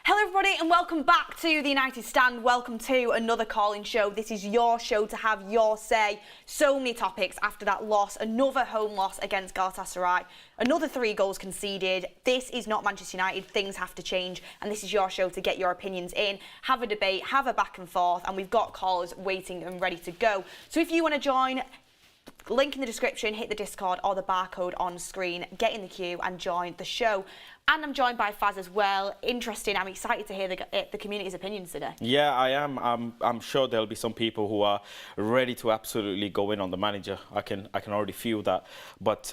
Hello everybody and welcome back to the United Stand. Welcome to another call-in show. This is your show to have your say. So many topics after that loss, another home loss against Galatasaray, another 3 goals conceded. This is not Manchester United, things have to change, and this is your show to get your opinions in, have a debate, have a back and forth, and we've got callers waiting and ready to go. So if you want to join, link in the description, hit the Discord or the barcode on screen, get in the queue and join the show. And I'm joined by Faz as well. Interesting. I'm excited to hear the community's opinions today. Yeah, I am. I'm sure there'll be some people who are ready to absolutely go in on the manager. I can already feel that. But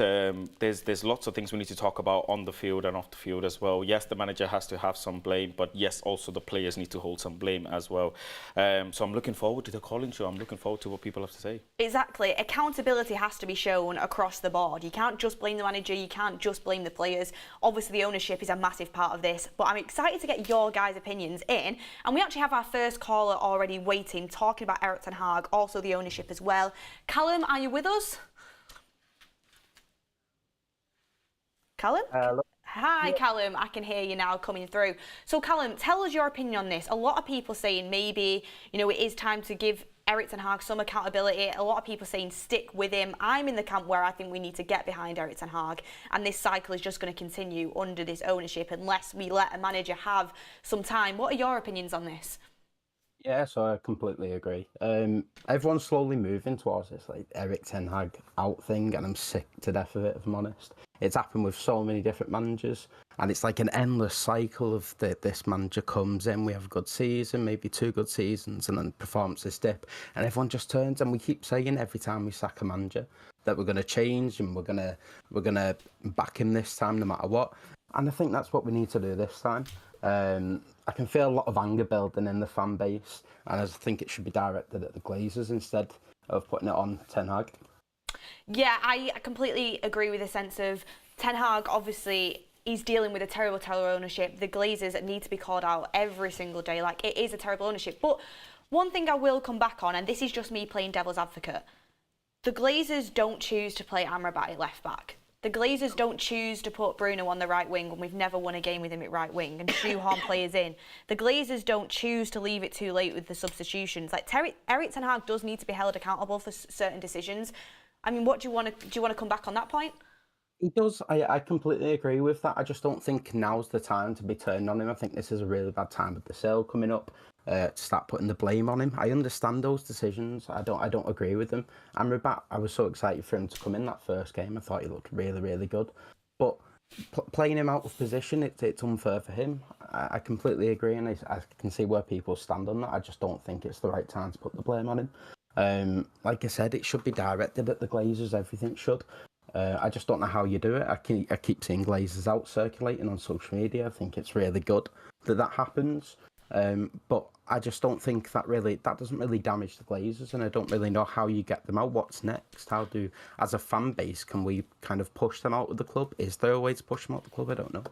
there's lots of things we need to talk about on the field and off the field as well. Yes, the manager has to have some blame, but yes, also the players need to hold some blame as well. So I'm looking forward to the call-in show. I'm looking forward to what people have to say. Exactly. Accountability has to be shown across the board. You can't just blame the manager. You can't just blame the players. Obviously, the ownership is a massive part of this, but I'm excited to get your guys' opinions in. And we actually have our first caller already waiting, talking about Ten Hag, also the ownership as well. Callum, are you with us? Callum? Hello. Hi, yeah. Callum, I can hear you now coming through. So Callum, tell us your opinion on this. A lot of people saying maybe, it is time to give Ten Hag some accountability. A lot of people saying stick with him. I'm in the camp where I think we need to get behind Ten Hag, and this cycle is just going to continue under this ownership unless we let a manager have some time. What are your opinions on this? Yeah, so I completely agree. Everyone's slowly moving towards this Ten Hag out thing, and I'm sick to death of it, if I'm honest. It's happened with so many different managers, and it's like an endless cycle of this manager comes in, we have a good season, maybe 2 good seasons, and then performances dip, and everyone just turns, and we keep saying every time we sack a manager that we're going to change and we're gonna back him this time no matter what. And I think that's what we need to do this time. I can feel a lot of anger building in the fan base, and I think it should be directed at the Glazers instead of putting it on Ten Hag. Yeah, I completely agree with the sense of Ten Hag, obviously, he's dealing with a terrible ownership. The Glazers need to be called out every single day. Like, it is a terrible ownership. But one thing I will come back on, and this is just me playing devil's advocate, the Glazers don't choose to play Amrabat at left back. The Glazers don't choose to put Bruno on the right wing when we've never won a game with him at right wing and shoehorn players in. The Glazers don't choose to leave it too late with the substitutions. Like, Ten Hag does need to be held accountable for certain decisions. I mean, do you want to come back on that point? He does. I completely agree with that. I just don't think now's the time to be turned on him. I think this is a really bad time with the sale coming up to start putting the blame on him. I understand those decisions. I don't agree with them. Amrabat, I was so excited for him to come in that first game. I thought he looked really, really good. But playing him out of position, it's unfair for him. I completely agree, and I can see where people stand on that. I just don't think it's the right time to put the blame on him. Like I said, it should be directed at the Glazers. Everything should. I just don't know how you do it. I keep seeing Glazers out circulating on social media. I think it's really good that happens. But I just don't think that doesn't really damage the Glazers, and I don't really know how you get them out. What's next? As a fan base, can we kind of push them out of the club? Is there a way to push them out of the club? I don't know.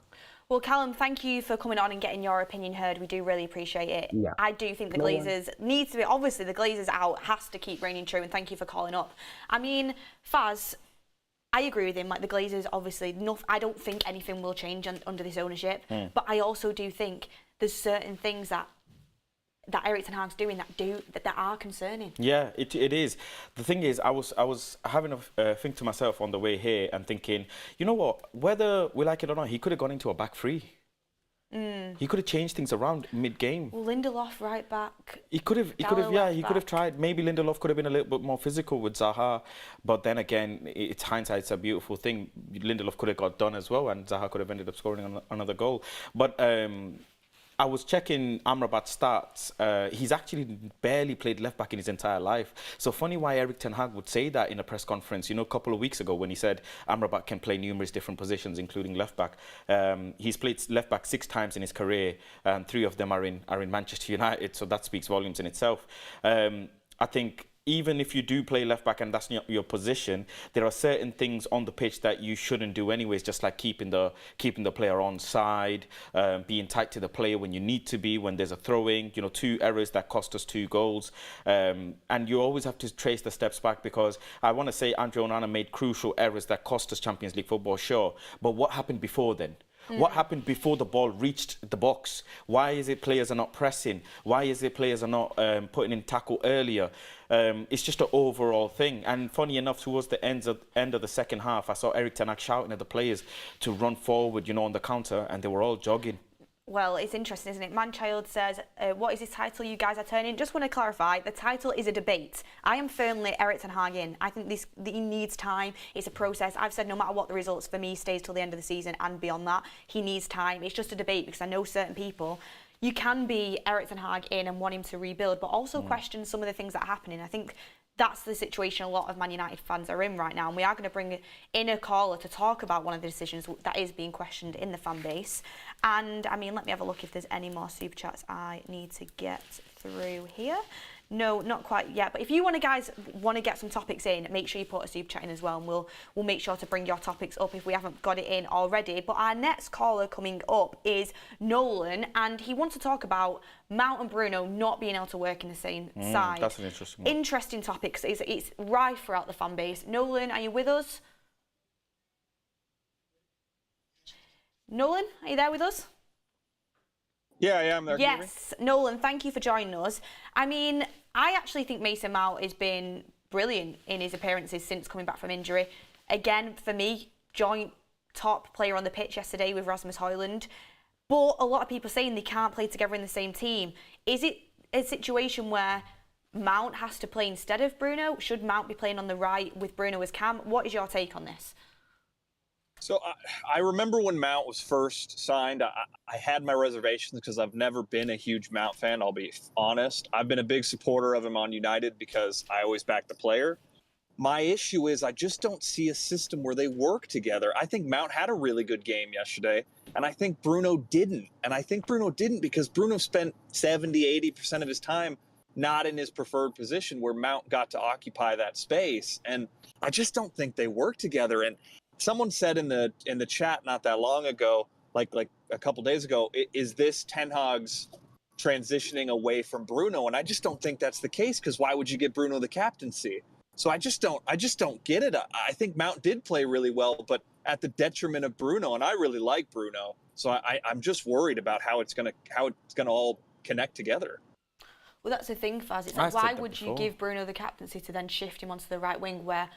Well, Callum, thank you for coming on and getting your opinion heard. We do really appreciate it. Yeah. I do think the Glazers need to be, obviously the Glazers out has to keep reigning true, and thank you for calling up. I mean, Faz, I agree with him. Like, the Glazers, obviously, I don't think anything will change under this ownership, but I also do think there's certain things that Ten Hag's doing that are concerning. Yeah, it is. The thing is, I was having a think to myself on the way here and thinking, you know what? Whether we like it or not, he could have gone into a back 3. He could have changed things around mid-game. Well, Lindelof right back. He could have tried. Maybe Lindelof could have been a little bit more physical with Zaha, but then again, it's hindsight. It's a beautiful thing. Lindelof could have got done as well, and Zaha could have ended up scoring another goal. But I was checking Amrabat's stats. He's actually barely played left back in his entire life. So funny why Ten Hag would say that in a press conference. A couple of weeks ago when he said Amrabat can play numerous different positions, including left back. He's played left back 6 times in his career, and 3 of them are in Manchester United. So that speaks volumes in itself. I think, even if you do play left back and that's not your position, there are certain things on the pitch that you shouldn't do anyways, just like keeping the player on side, being tight to the player when you need to be, when there's a throwing, 2 errors that cost us 2 goals. And you always have to trace the steps back, because I want to say Andre Onana made crucial errors that cost us Champions League football, sure. But what happened before then? What happened before the ball reached the box? Why is it players are not pressing? Why is it players are not putting in tackle earlier? It's just an overall thing. And funny enough, towards the end of the second half, I saw Erik Ten Hag shouting at the players to run forward, on the counter, and they were all jogging. Well, it's interesting, isn't it? Manchild says, what is this title you guys are turning? Just want to clarify, the title is a debate. I am firmly Erik Ten Hag in. I think he needs time. It's a process. I've said no matter what the results for me stays till the end of the season and beyond that, he needs time. It's just a debate because I know certain people, you can be Erik Ten Hag in and want him to rebuild, but also question some of the things that are happening. I think that's the situation a lot of Man United fans are in right now. And we are going to bring in a caller to talk about one of the decisions that is being questioned in the fan base. And, I mean, let me have a look if there's any more super chats I need to get through here. No, not quite yet. But if you guys want to get some topics in, make sure you put a super chat in as well. And we'll make sure to bring your topics up if we haven't got it in already. But our next caller coming up is Nolan. And he wants to talk about Mount and Bruno not being able to work in the same side. That's an interesting one. Interesting topics. It's rife throughout the fan base. Nolan, are you with us? Nolan, are you there with us? Yeah, I am there. Yes, Nolan, thank you for joining us. I mean, I actually think Mason Mount has been brilliant in his appearances since coming back from injury. Again, for me, joint top player on the pitch yesterday with Rasmus Hojlund. But a lot of people saying they can't play together in the same team. Is it a situation where Mount has to play instead of Bruno? Should Mount be playing on the right with Bruno as cam? What is your take on this? So I remember when Mount was first signed, I had my reservations because I've never been a huge Mount fan, I'll be honest. I've been a big supporter of him on United because I always back the player. My issue is I just don't see a system where they work together. I think Mount had a really good game yesterday, and I think Bruno didn't. And I think Bruno didn't because Bruno spent 70, 80% of his time not in his preferred position where Mount got to occupy that space. And I just don't think they work together. And someone said in the chat not that long ago, like a couple days ago, is this Ten Hag's transitioning away from Bruno? And I just don't think that's the case because why would you give Bruno the captaincy? So I just don't get it. I think Mount did play really well, but at the detriment of Bruno, and I really like Bruno. So I'm just worried about how it's gonna all connect together. Well, that's the thing, Faz. It's like, why would you give Bruno the captaincy to then shift him onto the right wing where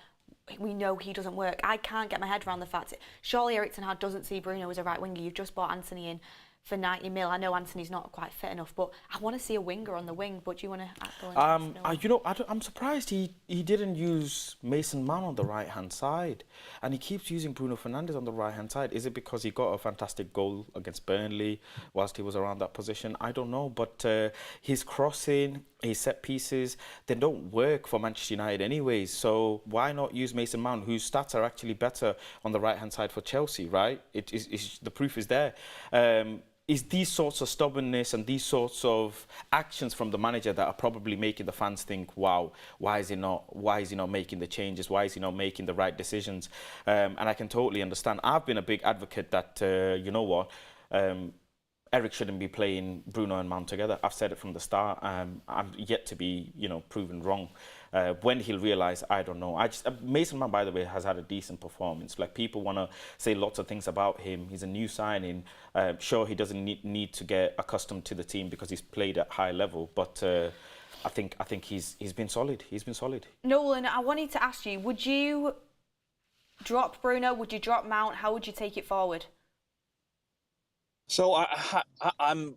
we know he doesn't work? I can't get my head around the fact that surely Erik Ten Hag doesn't see Bruno as a right winger. You've just bought Anthony in for 90 mil. I know Anthony's not quite fit enough, but I want to see a winger on the wing. But do you want to go into I'm surprised he didn't use Mason Mount on the right-hand side. And he keeps using Bruno Fernandes on the right-hand side. Is it because he got a fantastic goal against Burnley whilst he was around that position? I don't know. But his crossing, his set pieces, they don't work for Manchester United anyways. So why not use Mason Mount, whose stats are actually better on the right-hand side for Chelsea, right? The proof is there. Is these sorts of stubbornness and these sorts of actions from the manager that are probably making the fans think, wow, why is he not making the changes? Why is he not making the right decisions? And I can totally understand. I've been a big advocate that, Eric shouldn't be playing Bruno and Mount together. I've said it from the start. I'm yet to be, proven wrong. When he'll realise, I don't know. Mason Mount, by the way, has had a decent performance. Like, people want to say lots of things about him. He's a new signing. Sure, he doesn't need to get accustomed to the team because he's played at high level. But I think he's been solid. He's been solid. Nolan, I wanted to ask you: would you drop Bruno? Would you drop Mount? How would you take it forward? So I'm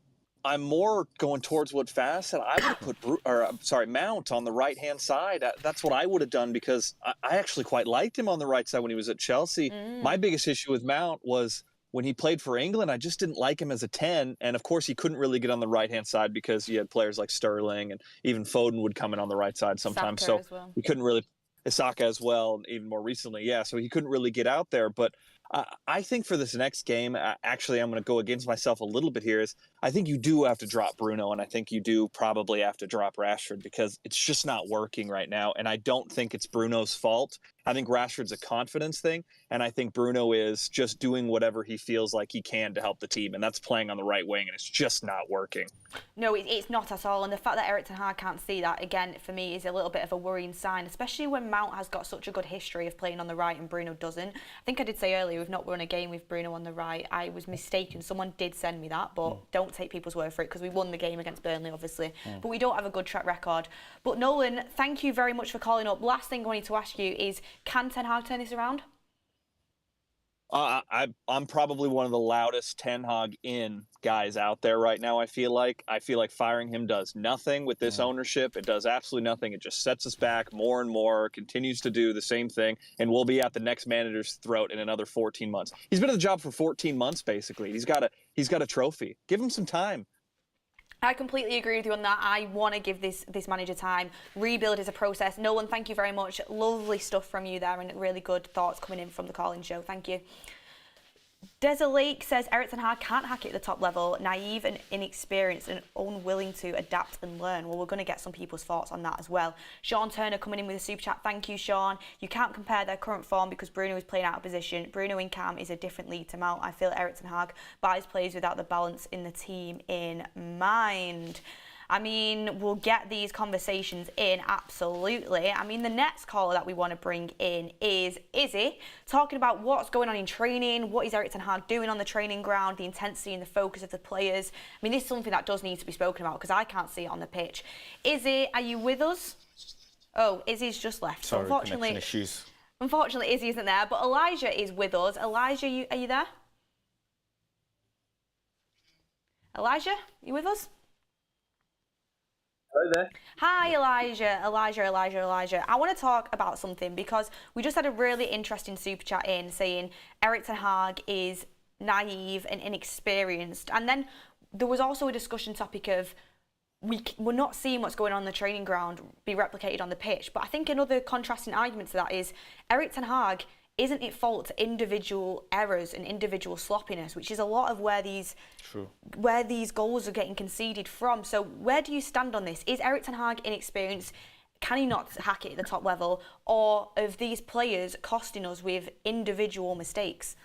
more going towards what Faz said. I would put Mount on the right-hand side. That's what I would have done because I actually quite liked him on the right side when he was at Chelsea. My biggest issue with Mount was when he played for England, I just didn't like him as a 10. And, of course, he couldn't really get on the right-hand side because you had players like Sterling and even Foden would come in on the right side sometimes. Saka so as well. he couldn't really – Saka as well, even more recently. Yeah, so he couldn't really get out there. But I think for this next game, actually, I'm going to go against myself a little bit here. Is I think you do have to drop Bruno, and I think you do probably have to drop Rashford because it's just not working right now. And I don't think it's Bruno's fault. I think Rashford's a confidence thing, and I think Bruno is just doing whatever he feels like he can to help the team, and that's playing on the right wing, and it's just not working. No, it's not at all. And the fact that Erik Ten Hag can't see that, again, for me, is a little bit of a worrying sign, especially when Mount has got such a good history of playing on the right and Bruno doesn't. I think I did say earlier, we've not won a game with Bruno on the right. I was mistaken. Someone did send me that, but don't take people's word for it, because we won the game against Burnley, obviously. But we don't have a good track record. But Nolan, thank you very much for calling up. Last thing I wanted to ask you is, can Ten Hag turn this around? I'm probably one of the loudest Ten Hag in guys out there right now. I feel like firing him does nothing with this ownership. It does absolutely nothing. It just sets us back more and more, continues to do the same thing, and we'll be at the next manager's throat in another 14 months. He's been at the job for 14 months, basically. He's got a trophy. Give him some time. I completely agree with you on that. I want to give this manager time. Rebuild is a process. Nolan, thank you very much. Lovely stuff from you there, and really good thoughts coming in from the call-in show. Thank you. Desert Lake says Erik Ten Hag can't hack it at the top level, naive and inexperienced and unwilling to adapt and learn. Well, we're going to get some people's thoughts on that as well. Sean Turner coming in with a super chat. Thank you, Sean. You can't compare their current form because Bruno is playing out of position. Bruno in Cam is a different league to Mount. I feel Erik Ten Hag buys players without the balance in the team in mind. I mean, we'll get these conversations in, absolutely. I mean, the next caller that we want to bring in is Izzy, talking about what's going on in training, what is Erik Ten Hag doing on the training ground, the intensity and the focus of the players. I mean, this is something that does need to be spoken about because I can't see it on the pitch. Izzy, are you with us? Oh, Izzy's just left. Sorry, unfortunately, connection issues. Unfortunately, Izzy isn't there, but Elijah is with us. Elijah, are you there? Elijah, you with us? Hello there. Hi, Elijah. I want to talk about something because we just had a really interesting super chat in saying Erik Ten Hag is naive and inexperienced. And then there was also a discussion topic of we're not seeing what's going on the training ground be replicated on the pitch. But I think another contrasting argument to that is Erik Ten Hag isn't at fault to individual errors and individual sloppiness, which is a lot of where these goals are getting conceded from. So where do you stand on this? Is Erik Ten Hag inexperienced? Can he not hack it at the top level? Or are these players costing us with individual mistakes?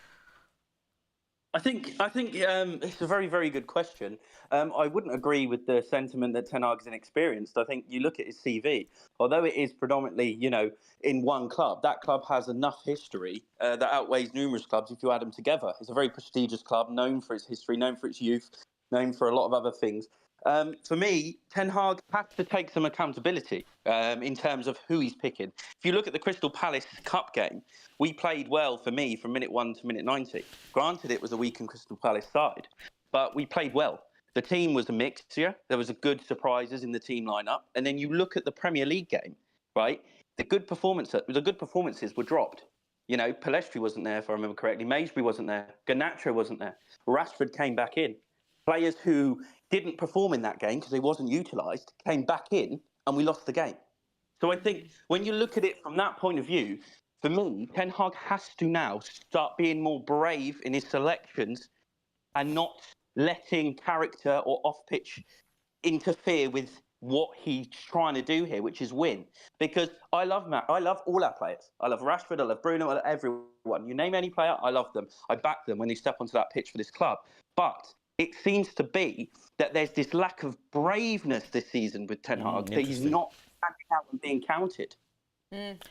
I think it's a very, very good question. I wouldn't agree with the sentiment that Ten Hag's inexperienced. I think you look at his CV, although it is predominantly, in one club, that club has enough history that outweighs numerous clubs if you add them together. It's a very prestigious club, known for its history, known for its youth, known for a lot of other things. For me, Ten Hag has to take some accountability in terms of who he's picking. If you look at the Crystal Palace Cup game, we played well, for me, from minute 1 to minute 90. Granted, it was a weakened Crystal Palace side, but we played well. The team was a mixture. There was a good surprises in the team lineup. And then you look at the Premier League game, right? The good performances were dropped. Pellistri wasn't there, if I remember correctly. Maysbury wasn't there. Garnacho wasn't there. Rashford came back in. Players who didn't perform in that game because they wasn't utilised came back in and we lost the game. So I think when you look at it from that point of view, for me, Ten Hag has to now start being more brave in his selections and not letting character or off-pitch interfere with what he's trying to do here, which is win. Because I love all our players. I love Rashford, I love Bruno, I love everyone. You name any player, I love them. I back them when they step onto that pitch for this club. But it seems to be that there's this lack of braveness this season with Ten Hag, that he's not standing out and being counted.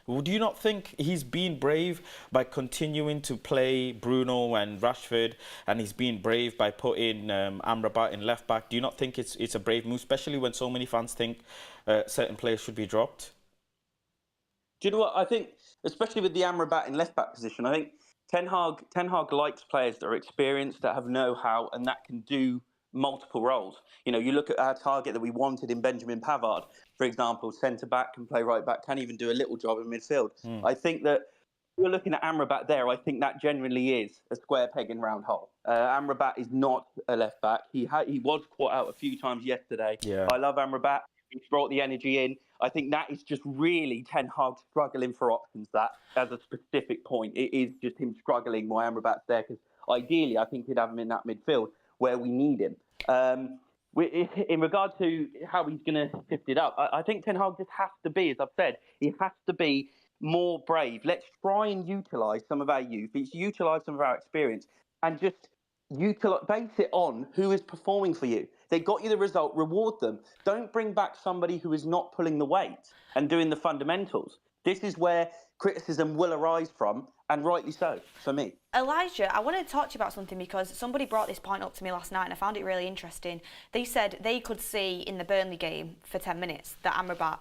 Well, do you not think he's being brave by continuing to play Bruno and Rashford, and he's being brave by putting Amrabat in left back? Do you not think it's a brave move, especially when so many fans think certain players should be dropped? Do you know what I think? Especially with the Amrabat in left back position, I think Ten Hag likes players that are experienced, that have know-how, and that can do multiple roles. You look at our target that we wanted in Benjamin Pavard, for example, centre-back, can play right-back, can even do a little job in midfield. I think that you're looking at Amrabat there, I think that genuinely is a square peg in round hole. Amrabat is not a left-back. He was caught out a few times yesterday. Yeah. I love Amrabat. He's brought the energy in. I think that is just really Ten Hag struggling for options, that, as a specific point. It is just him struggling why Amrabat's there, because ideally I think he'd have him in that midfield where we need him. In regard to how he's going to sift it up, I think Ten Hag just has to be, as I've said, he has to be more brave. Let's try and utilise some of our youth. Let's utilise some of our experience and just base it on who is performing for you. They got you the result, reward them. Don't bring back somebody who is not pulling the weight and doing the fundamentals. This is where criticism will arise from, and rightly so, for me. Elijah, I wanted to talk to you about something because somebody brought this point up to me last night and I found it really interesting. They said they could see in the Burnley game for 10 minutes that Amrabat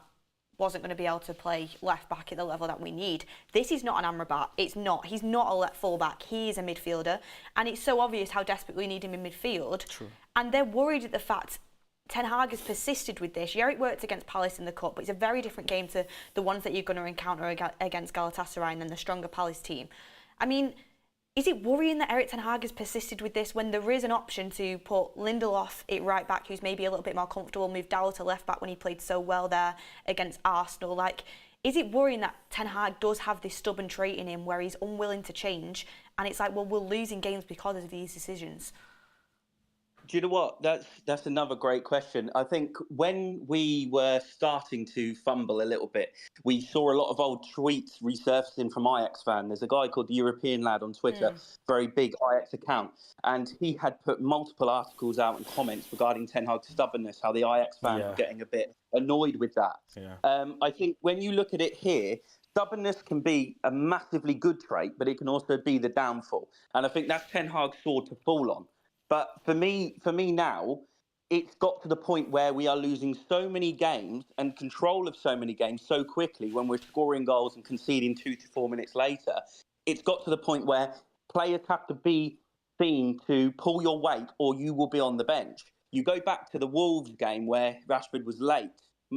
wasn't going to be able to play left back at the level that we need. This is not an Amrabat. It's not. He's not a left full back. He is a midfielder. And it's so obvious how desperately we need him in midfield. True. And they're worried at the fact Ten Hag has persisted with this. Yeah, it worked against Palace in the Cup, but it's a very different game to the ones that you're going to encounter against Galatasaray and then the stronger Palace team. I mean, is it worrying that Erik Ten Hag has persisted with this when there is an option to put Lindelof at right back, who's maybe a little bit more comfortable, move Dowell to left back when he played so well there against Arsenal? Like, is it worrying that Ten Hag does have this stubborn trait in him where he's unwilling to change, and it's like, well, we're losing games because of these decisions? Do you know what? That's another great question. I think when we were starting to fumble a little bit, we saw a lot of old tweets resurfacing from Ajax fan. There's a guy called the European Lad on Twitter, very big Ajax account, and he had put multiple articles out and comments regarding Ten Hag's stubbornness, how the Ajax fans were getting a bit annoyed with that. I think when you look at it here, stubbornness can be a massively good trait, but it can also be the downfall. And I think that's Ten Hag's sword to fall on. But for me now, it's got to the point where we are losing so many games and control of so many games so quickly when we're scoring goals and conceding 2 to 4 minutes later. It's got to the point where players have to be seen to pull your weight or you will be on the bench. You go back to the Wolves game where Rashford was late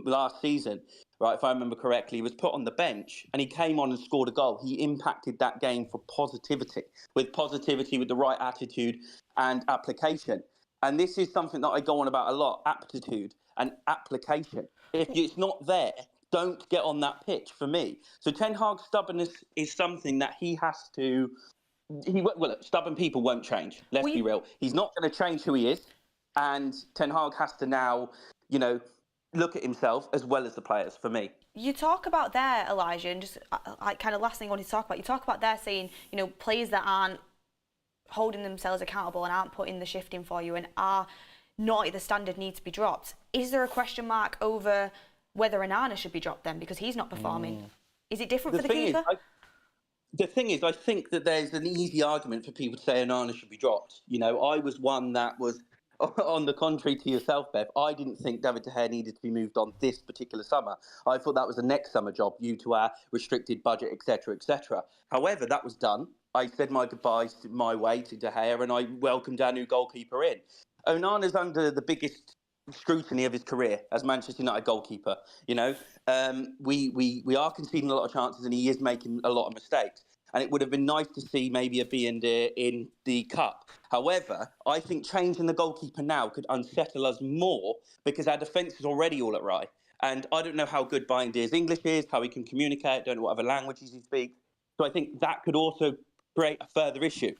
last season, right? If I remember correctly, he was put on the bench and he came on and scored a goal. He impacted that game for positivity, with the right attitude and application. And this is something that I go on about a lot, aptitude and application. If it's not there, don't get on that pitch for me. So Ten Hag's stubbornness is something that he has to... Look, stubborn people won't change. Let's be real. He's not going to change who he is. And Ten Hag has to now, look at himself as well as the players, for me. You talk about there, Elijah, and just kind of last thing I wanted to talk about, you talk about there saying, players that aren't holding themselves accountable and aren't putting the shift in for you and are not at the standard need to be dropped. Is there a question mark over whether Onana should be dropped then because he's not performing? Is it different for the keeper? The thing is, I think that there's an easy argument for people to say Onana should be dropped. I was one that was... On the contrary to yourself, Bev, I didn't think David De Gea needed to be moved on this particular summer. I thought that was a next summer job due to our restricted budget, etc., etc. However, that was done. I said my goodbyes my way to De Gea and I welcomed our new goalkeeper in. Onana's under the biggest scrutiny of his career as Manchester United goalkeeper. We are conceding a lot of chances and he is making a lot of mistakes. And it would have been nice to see maybe a B&D in the Cup. However, I think changing the goalkeeper now could unsettle us more because our defence is already all at right. And I don't know how good B&D's English is, how he can communicate, don't know what other languages he speaks. So I think that could also create a further issue.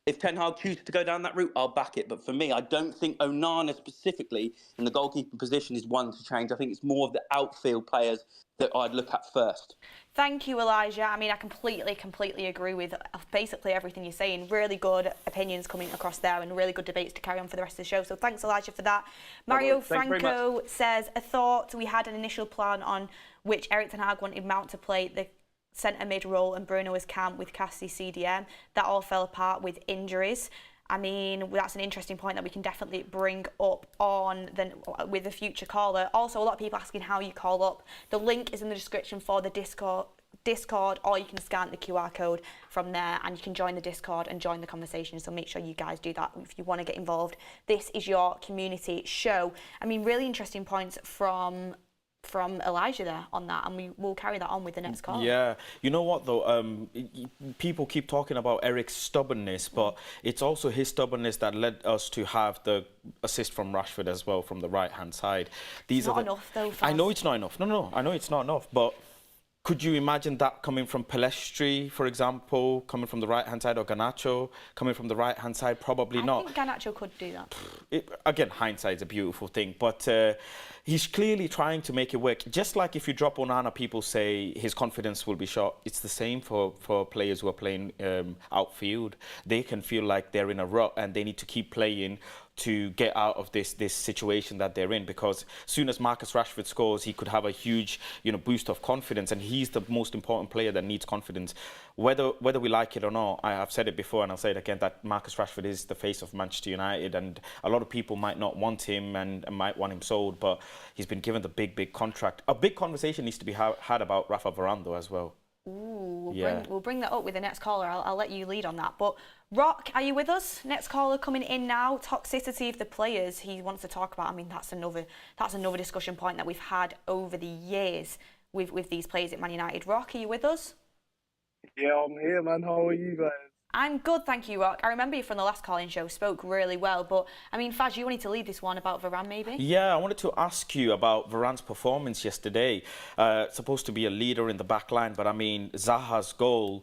If Ten Hag chooses to go down that route, I'll back it. But for me, I don't think Onana specifically in the goalkeeping position is one to change. I think it's more of the outfield players that I'd look at first. Thank you, Elijah. I mean, I completely agree with basically everything you're saying. Really good opinions coming across there and really good debates to carry on for the rest of the show. So thanks, Elijah, for that. Mario Franco says, a thought, we had an initial plan on which Erik Ten Hag wanted Mount to play the centre mid role and Bruno as cam with Cassie CDM. That all fell apart with injuries. I mean, that's an interesting point that we can definitely bring up with a future caller. Also, a lot of people asking how you call up. The link is in the description for the Discord, or you can scan the QR code from there and you can join the Discord and join the conversation. So make sure you guys do that if you want to get involved. This is your community show. I mean, really interesting points from Elijah there on that, and we will carry that on with the next call. Yeah, you know what though, people keep talking about Erik's stubbornness, but it's also his stubbornness that led us to have the assist from Rashford as well from the right hand side. It's not enough though. I know it's not enough. No, I know it's not enough, but Could you imagine that coming from Palestri, for example, coming from the right-hand side, or Garnacho coming from the right-hand side? Probably not. I think Garnacho could do that. Again, hindsight's a beautiful thing, but he's clearly trying to make it work. Just like if you drop Onana, people say his confidence will be shot. It's the same for players who are playing outfield. They can feel like they're in a rut and they need to keep playing to get out of this situation that they're in, because as soon as Marcus Rashford scores, he could have a huge boost of confidence, and he's the most important player that needs confidence. Whether we like it or not, I have said it before and I'll say it again, that Marcus Rashford is the face of Manchester United, and a lot of people might not want him and might want him sold, but he's been given the big contract. A big conversation needs to be had about Rafa Varan though as well. Ooh, we'll bring that up with the next caller. I'll let you lead on that. But Rock, are you with us? Next caller coming in now. Toxicity of the players he wants to talk about. I mean, that's another discussion point that we've had over the years with these players at Man United. Rock, are you with us? Yeah, I'm here, man. How are you guys? I'm good, thank you, Rock. I remember you from the last call-in show, spoke really well, but I mean, Faz, you wanted to lead this one about Varan, maybe? Yeah, I wanted to ask you about Varan's performance yesterday. Supposed to be a leader in the back line, but I mean, Zaha's goal,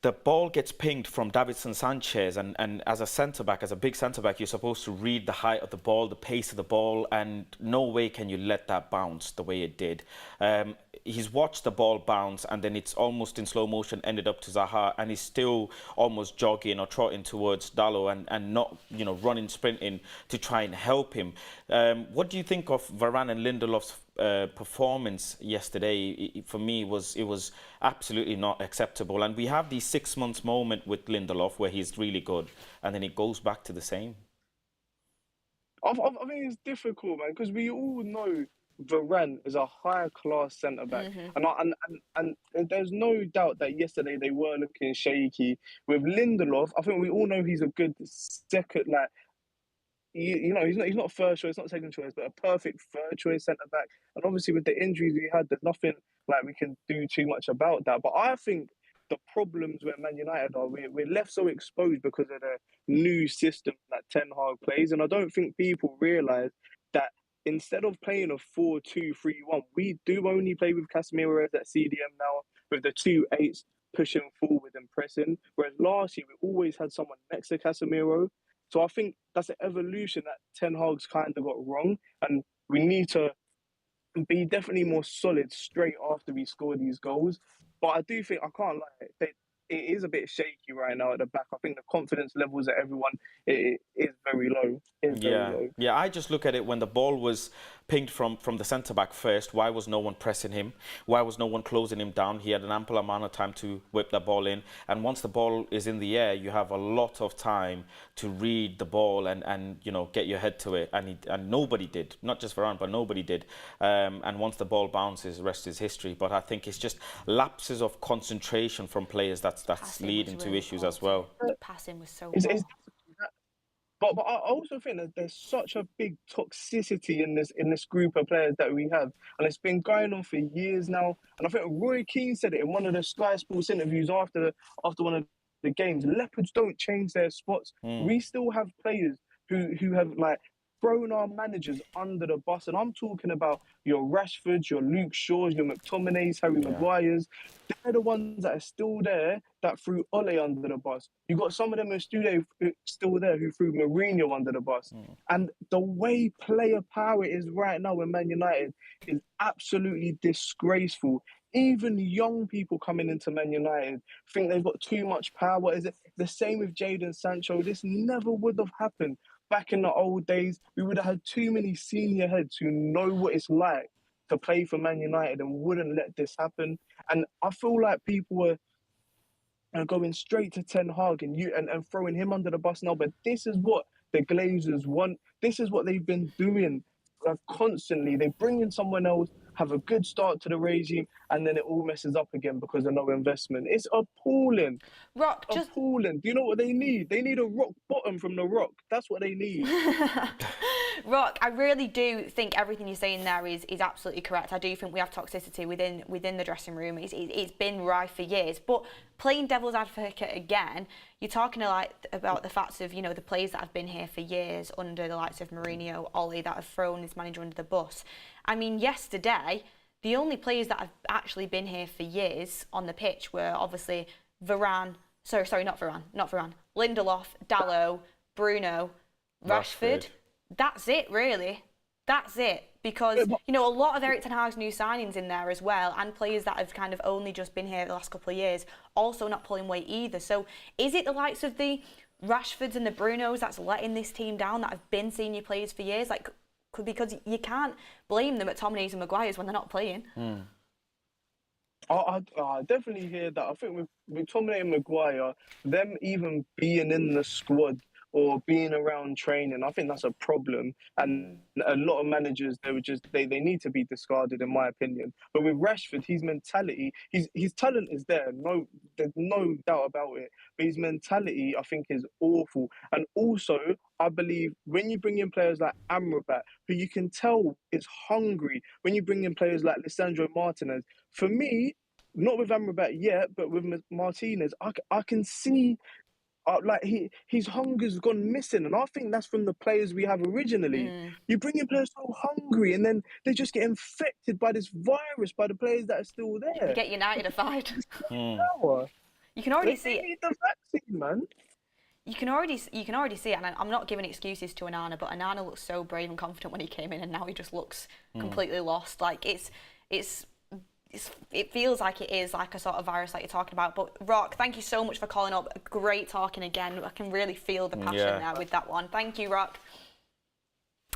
the ball gets pinged from Davinson Sanchez, and as a centre-back, as a big centre-back, you're supposed to read the height of the ball, the pace of the ball, and no way can you let that bounce the way it did. He's watched the ball bounce, and then it's almost in slow motion ended up to Zaha, and he's still almost jogging or trotting towards Dalot and not, running, sprinting to try and help him. What do you think of Varan and Lindelof's performance yesterday? For me, it was absolutely not acceptable. And we have the 6 months moment with Lindelof where he's really good, and then it goes back to the same. I think it's difficult, man, because we all know Varan is a higher class centre back, and there's no doubt that yesterday they were looking shaky. With Lindelof, I think we all know he's a good second, like, he's not first choice, not second choice, but a perfect third choice centre back. And obviously with the injuries we had, there's nothing like we can do too much about that. But I think the problems where Man United are, we're left so exposed because of the new system that Ten Hag plays, and I don't think people realise that instead of playing a 4-2-3-1, we do only play with Casemiro as that CDM now, with the 2 8s pushing forward and pressing. Whereas last year we always had someone next to Casemiro. So I think that's an evolution that Ten Hag's kind of got wrong, and we need to be definitely more solid straight after we score these goals. But I do think, I can't lie, it is a bit shaky right now at the back. I think the confidence levels of everyone is very low. Yeah, I just look at it when the ball was pinged from the centre-back first. Why was no one pressing him? Why was no one closing him down? He had an ample amount of time to whip that ball in. And once the ball is in the air, you have a lot of time to read the ball and get your head to it. And nobody did, not just Varan, but nobody did. And once the ball bounces, the rest is history. But I think it's just lapses of concentration from players that's leading to issues as well. Passing was so But I also think that there's such a big toxicity in this group of players that we have, and it's been going on for years now. And I think Roy Keane said it in one of the Sky Sports interviews after one of the games. Leopards don't change their spots. We still have players who have like thrown our managers under the bus, and I'm talking about your Rashfords, your Luke Shaws, your McTominays, Harry Maguires. They're the ones that are still there that threw Ole under the bus. You got some of them who are still there who threw Mourinho under the bus. And the way player power is right now in Man United is absolutely disgraceful. Even young people coming into Man United think they've got too much power. Is it the same with Jadon Sancho? This never would have happened. Back in the old days, we would have had too many senior heads who know what it's like to play for Man United and wouldn't let this happen. And I feel like people are going straight to Ten Hag and throwing him under the bus now. But this is what the Glazers want. This is what they've been doing constantly. They bring in someone else, have a good start to the regime, and then it all messes up again because of no investment. It's appalling. Rock, appalling. Do you know what they need? They need a rock bottom from the Rock. That's what they need. Rock, I really do think everything you're saying there is absolutely correct. I do think we have toxicity within the dressing room. It's been rife for years. But playing devil's advocate again, you're talking about the facts of the players that have been here for years under the likes of Mourinho, Ole, that have thrown this manager under the bus. I mean, yesterday the only players that have actually been here for years on the pitch were obviously Varan, sorry, not Varan, Lindelof, Dalot, Bruno, Rashford. That's it, really. That's it. Because, you know, a lot of Erik Ten Hag's new signings in there as well, and players that have kind of only just been here the last couple of years, also not pulling weight either. So is it the likes of the Rashfords and the Brunos that's letting this team down, that have been senior players for years? Like, because you can't blame them at Tominay's and Maguire's when they're not playing. I definitely hear that. I think with Tominay and Maguire, them even being in the squad or being around training, I think that's a problem. And a lot of managers, they need to be discarded, in my opinion. But with Rashford, his mentality, his talent is there. There's no doubt about it. But his mentality, I think, is awful. And also, I believe when you bring in players like Amrabat, who you can tell is hungry, when you bring in players like Lisandro Martinez, for me, not with Amrabat yet, but with Martinez, I can see like his hunger's gone missing, and I think that's from the players we have originally. You bring in players so hungry, and then they just get infected by this virus by the players that are still there. You get United aside. You can already see They it. need the vaccine, man. You can already see it, and I'm not giving excuses to Onana, but Onana looked so brave and confident when he came in, and now he just looks completely lost. Like it feels like it is like a sort of virus that you're talking about. But Rock, thank you so much for calling up. Great talking again. I can really feel the passion there with that one. Thank you, Rock.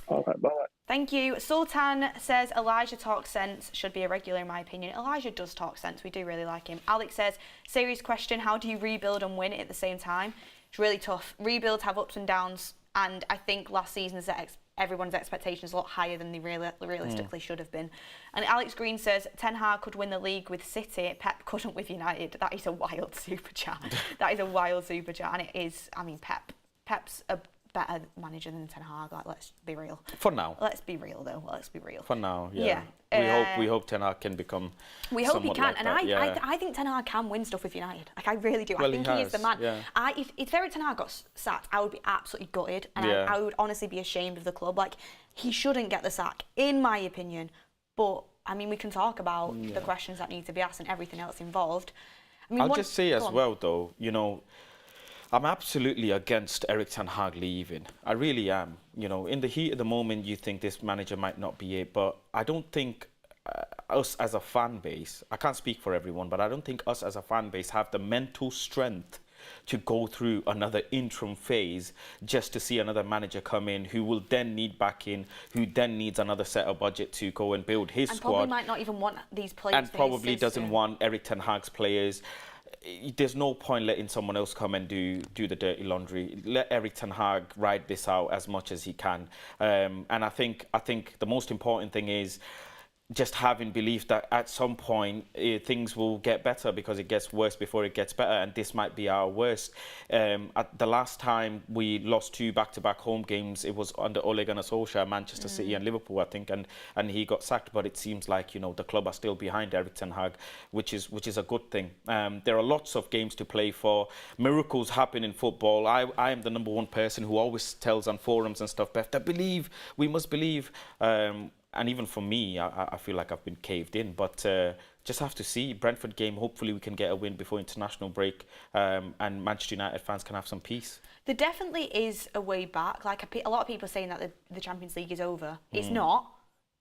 All right, bye. Thank you. Sultan says Elijah talks sense, should be a regular in my opinion. Elijah does talk sense. We do really like him. Alex says, serious question, how do you rebuild and win at the same time? It's really tough. Rebuilds have ups and downs, and I think last season's everyone's expectations a lot higher than they realistically should have been. And Alex Green says, Ten Hag could win the league with City, Pep couldn't with United. That is a wild super chat. That is a wild super chat, and it is, I mean, Pep's a better manager than Ten Hag, like, let's be real. For now. Let's be real, though. Let's be real. For now, yeah. Yeah. We hope Ten Hag can become. We hope he can, like and that, I think Ten Hag can win stuff with United. Like, I really do. Well, I think he is the man. yeah. If Erik Ten Hag got sacked, I would be absolutely gutted, and I would honestly be ashamed of the club. Like, he shouldn't get the sack, in my opinion. But I mean, we can talk about the questions that need to be asked and everything else involved. I mean, I'll just say as well, though, you know, I'm absolutely against Erik Ten Hag leaving. I really am. You know, in the heat of the moment, you think this manager might not be it, but I don't think us as a fan base, I can't speak for everyone, but I don't think us as a fan base have the mental strength to go through another interim phase just to see another manager come in who will then need backing, who then needs another set of budget to go and build his squad. And probably might not even want these players. And probably doesn't want Erik Ten Hag's players. There's no point letting someone else come and do the dirty laundry. Let Erik Ten Hag ride this out as much as he can. And I think the most important thing is just having belief that at some point things will get better, because it gets worse before it gets better, and this might be our worst. At the last time we lost 2 back-to-back home games, it was under Ole Gunnar Solskjaer, Manchester City and Liverpool, I think, and he got sacked. But it seems like, you know, the club are still behind Erik Ten Hag, which is a good thing. There are lots of games to play for. Miracles happen in football. I am the number one person who always tells on forums and stuff, Beth, we must believe. And even for me, I feel like I've been caved in. But just have to see. Brentford game, hopefully we can get a win before international break, and Manchester United fans can have some peace. There definitely is a way back. Like, a lot of people are saying that the Champions League is over. It's not.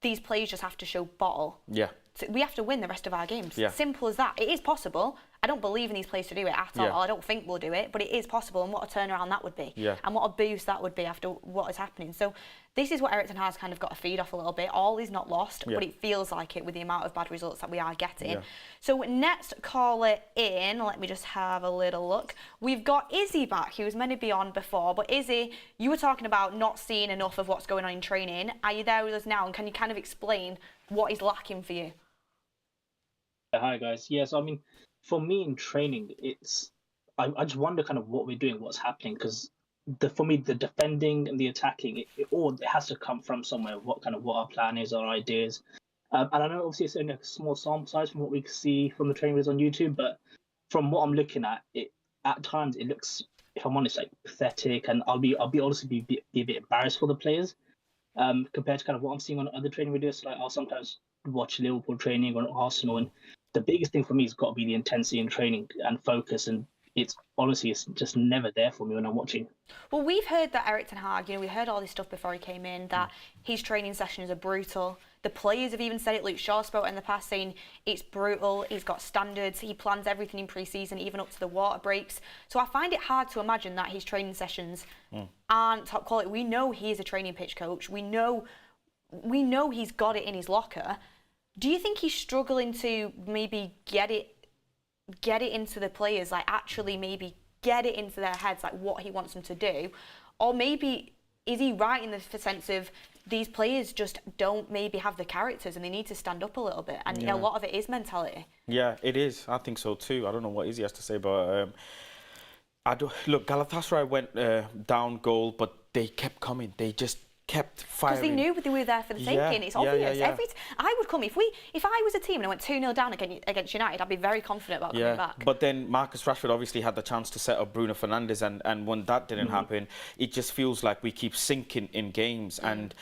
These players just have to show bottle. Yeah. So we have to win the rest of our games. Yeah. Simple as that. It is possible. I don't believe in these players to do it at all. I don't think we'll do it, but it is possible, and what a turnaround that would be. Yeah. And what a boost that would be after what is happening. So this is what Erik Ten Hag's kind of got to feed off a little bit. All is not lost, but it feels like it with the amount of bad results that we are getting. Yeah. So next caller in, let me just have a little look. We've got Izzy back, who was meant to be on before. But Izzy, you were talking about not seeing enough of what's going on in training. Are you there with us now? And can you kind of explain what is lacking for you? Hi guys. Yes, I mean, for me in training, I just wonder kind of what we're doing, what's happening, because for me the defending and the attacking, it has to come from somewhere. What our plan is, our ideas, and I know obviously it's only a small sample size from what we can see from the training videos on YouTube, but from what I'm looking at, at times it looks, if I'm honest, like pathetic, and I'll be honestly be a bit embarrassed for the players. compared to kind of what I'm seeing on other training videos. Like I'll sometimes watch Liverpool training or Arsenal, and the biggest thing for me has got to be the intensity in training and focus. And it's just never there for me when I'm watching. Well, we've heard that Erik Ten Hag, we heard all this stuff before he came in, that his training sessions are brutal. The players have even said it. Luke Shaw spoke in the past saying it's brutal, he's got standards, he plans everything in pre-season, even up to the water breaks. So I find it hard to imagine that his training sessions aren't top quality. We know he is a training pitch coach. We know he's got it in his locker. Do you think he's struggling to maybe get it into the players, like actually maybe get it into their heads, like what he wants them to do? Or maybe is he right in the sense of these players just don't maybe have the characters and they need to stand up a little bit, and a lot of it is mentality? Yeah, it is. I think so too. I don't know what Izzy has to say, but look, Galatasaray went down goal, but they kept coming. They just kept firing. Because they knew they were there for the taking. It's obvious. I would come if I was a team and I went 2-0 down against United, I'd be very confident about coming back. But then Marcus Rashford obviously had the chance to set up Bruno Fernandes, and when that didn't happen, it just feels like we keep sinking in games. And